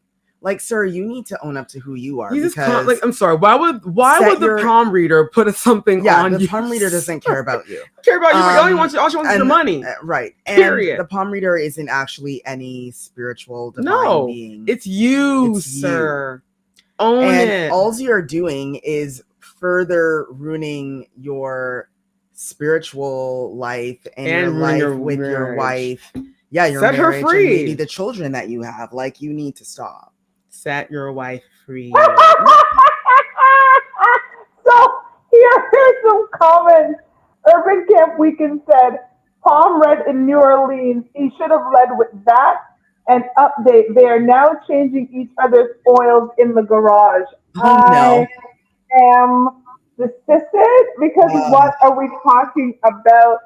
Speaker 2: Like, sir, you need to own up to who you are.
Speaker 3: He's just
Speaker 2: because
Speaker 3: like, I'm sorry. Why would the palm reader put something
Speaker 2: yeah,
Speaker 3: on
Speaker 2: the
Speaker 3: you?
Speaker 2: palm reader doesn't care about you.
Speaker 3: care about you. All he wants is your money.
Speaker 2: Right. And
Speaker 3: Period.
Speaker 2: the palm reader isn't actually any spiritual divine
Speaker 3: No,
Speaker 2: being.
Speaker 3: it's you,
Speaker 2: It's
Speaker 3: sir. Own
Speaker 2: and
Speaker 3: it.
Speaker 2: all you're doing is further ruining your spiritual life and your
Speaker 3: ruin
Speaker 2: life
Speaker 3: your
Speaker 2: with your
Speaker 3: marriage.
Speaker 2: wife. Yeah, your
Speaker 3: Set her
Speaker 2: marriage
Speaker 3: free.
Speaker 2: and maybe the children that you have. Like, you need to stop.
Speaker 3: Set your wife free.
Speaker 1: So here's some comments. Urban Camp Weekend said, Palm Red in New Orleans. He should have led with that. And update, they are now changing each other's oils in the garage.
Speaker 2: Oh, no.
Speaker 1: I am disgusted because what are we talking about,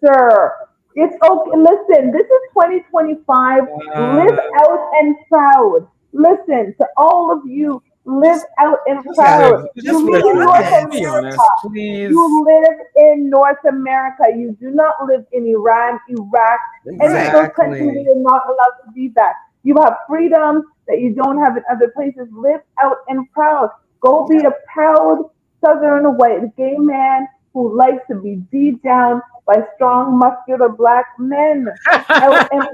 Speaker 1: sir? It's okay. Listen, this is 2025. Live out and proud. Listen to all of you. Live out and proud.
Speaker 2: just
Speaker 1: You
Speaker 2: be
Speaker 1: live in North
Speaker 2: honest.
Speaker 3: Be honest,
Speaker 1: America.
Speaker 3: please.
Speaker 1: You live in North America. You do not live in Iran, Iraq, any of those countries where you're not allowed to be back. You have freedom that you don't have in other places. Live out and proud. Go be a proud Southern white gay man who likes to be beat down by strong, muscular black men. Out and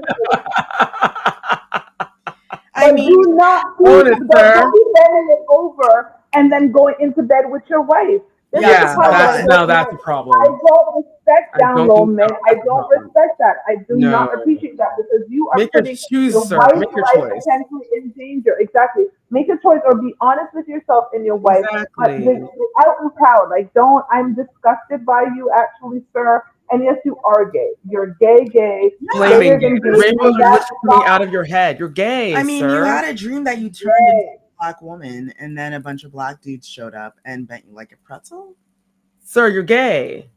Speaker 2: I mean,
Speaker 1: do not
Speaker 3: Own it, sir.
Speaker 1: don't be bending it over and then going into bed with your wife. This is
Speaker 3: Yeah,
Speaker 1: the part that I don't
Speaker 3: that's a
Speaker 1: like.
Speaker 3: problem.
Speaker 1: I don't respect
Speaker 3: I
Speaker 1: down
Speaker 3: don't
Speaker 1: low
Speaker 3: think
Speaker 1: men.
Speaker 3: that's
Speaker 1: I
Speaker 3: a
Speaker 1: don't
Speaker 3: problem.
Speaker 1: respect that. I do
Speaker 3: No.
Speaker 1: not appreciate that because you are
Speaker 3: Make your
Speaker 1: putting
Speaker 3: choice,
Speaker 1: your
Speaker 3: sir.
Speaker 1: wife's
Speaker 3: Make your
Speaker 1: life
Speaker 3: choice.
Speaker 1: potentially in danger. Exactly. Make a choice or be honest with yourself and your wife. But
Speaker 3: Exactly.
Speaker 1: be out and proud. Like, I'm disgusted by you actually, sir. And yes, you are gay. You're gay.
Speaker 3: Blaming
Speaker 1: Gayer than
Speaker 3: you.
Speaker 1: gay.
Speaker 3: Rainbows
Speaker 1: And
Speaker 3: are
Speaker 1: that's
Speaker 3: coming out of your head. You're gay,
Speaker 2: I mean,
Speaker 3: sir.
Speaker 2: you had a dream that you turned into a black woman and then a bunch of black dudes showed up and bent you like a pretzel.
Speaker 3: Sir, you're gay.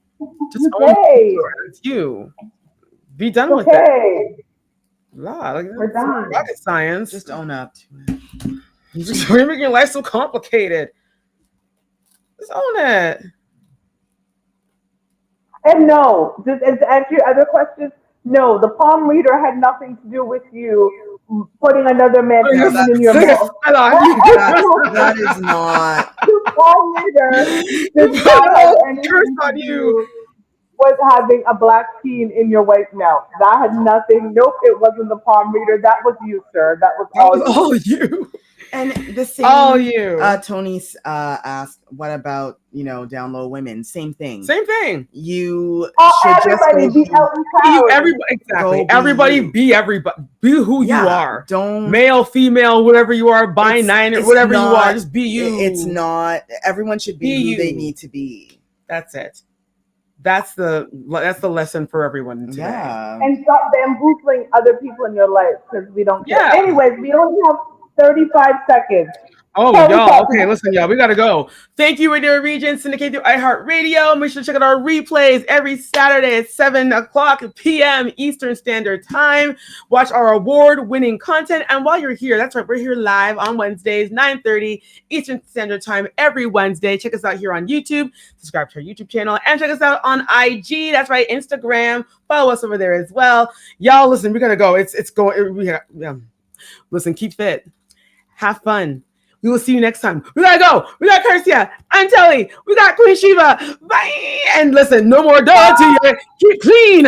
Speaker 3: Just
Speaker 1: You're
Speaker 3: own
Speaker 1: gay.
Speaker 3: it. It's you. Be done with
Speaker 1: Okay.
Speaker 3: it. Wow, like,
Speaker 1: We're
Speaker 3: that's
Speaker 1: done.
Speaker 3: rocket science.
Speaker 2: Just own up to it.
Speaker 3: You're making life so complicated. Just own it.
Speaker 1: And no, just to answer your other questions, no, the palm reader had nothing to do with you putting another man's
Speaker 3: Oh,
Speaker 1: semen in your
Speaker 3: Like a
Speaker 1: mouth.
Speaker 2: That is not.
Speaker 1: The palm reader
Speaker 3: You
Speaker 1: did
Speaker 3: put
Speaker 1: not
Speaker 3: it
Speaker 1: have
Speaker 3: all
Speaker 1: anything
Speaker 3: curse
Speaker 1: to
Speaker 3: on
Speaker 1: do
Speaker 3: you.
Speaker 1: with having a black teen in your white mouth. That had nothing. Nope, it wasn't the palm reader. That was you, sir. That was
Speaker 3: That
Speaker 1: all
Speaker 3: was
Speaker 1: you.
Speaker 3: all you.
Speaker 2: And the same.
Speaker 3: All you.
Speaker 2: Tony asked, "What about down low women?" Same thing.
Speaker 3: Same thing.
Speaker 2: You
Speaker 1: Oh,
Speaker 2: should just
Speaker 1: everybody
Speaker 2: go
Speaker 1: be out and proud.
Speaker 3: Everybody, exactly.
Speaker 2: Go be
Speaker 3: Everybody
Speaker 2: you.
Speaker 3: be everybody. Be who you are.
Speaker 2: Don't
Speaker 3: Male, female, whatever you are,
Speaker 2: it's
Speaker 3: whatever you
Speaker 2: not-
Speaker 3: are, just be you.
Speaker 2: It's not. Everyone should be
Speaker 3: Be
Speaker 2: who they
Speaker 3: you.
Speaker 2: need to be.
Speaker 3: That's it. That's the lesson for everyone today.
Speaker 2: Yeah.
Speaker 1: And stop bamboozling other people in your life because we don't care.
Speaker 3: Yeah.
Speaker 1: Anyways, we only have 35 seconds.
Speaker 3: Oh,
Speaker 1: Tell me
Speaker 3: y'all.
Speaker 1: something.
Speaker 3: Okay, listen, y'all. We got to go. Thank you, Radio Region, syndicated through iHeartRadio. Make sure to check out our replays every Saturday at 7 o'clock p.m. Eastern Standard Time. Watch our award-winning content. And while you're here, that's right, we're here live on Wednesdays, 9:30 Eastern Standard Time every Wednesday. Check us out here on YouTube. Subscribe to our YouTube channel. And check us out on IG. That's right, Instagram. Follow us over there as well. Y'all, listen, we're going to go. It's going. Listen, keep fit. Have fun. We will see you next time. We gotta go. We got Cursia, Antelli. We got Queen Shiva. Bye. And listen, no more dog to you. Keep clean.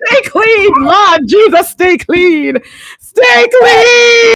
Speaker 3: Stay clean. Lord Jesus, stay clean. Stay clean.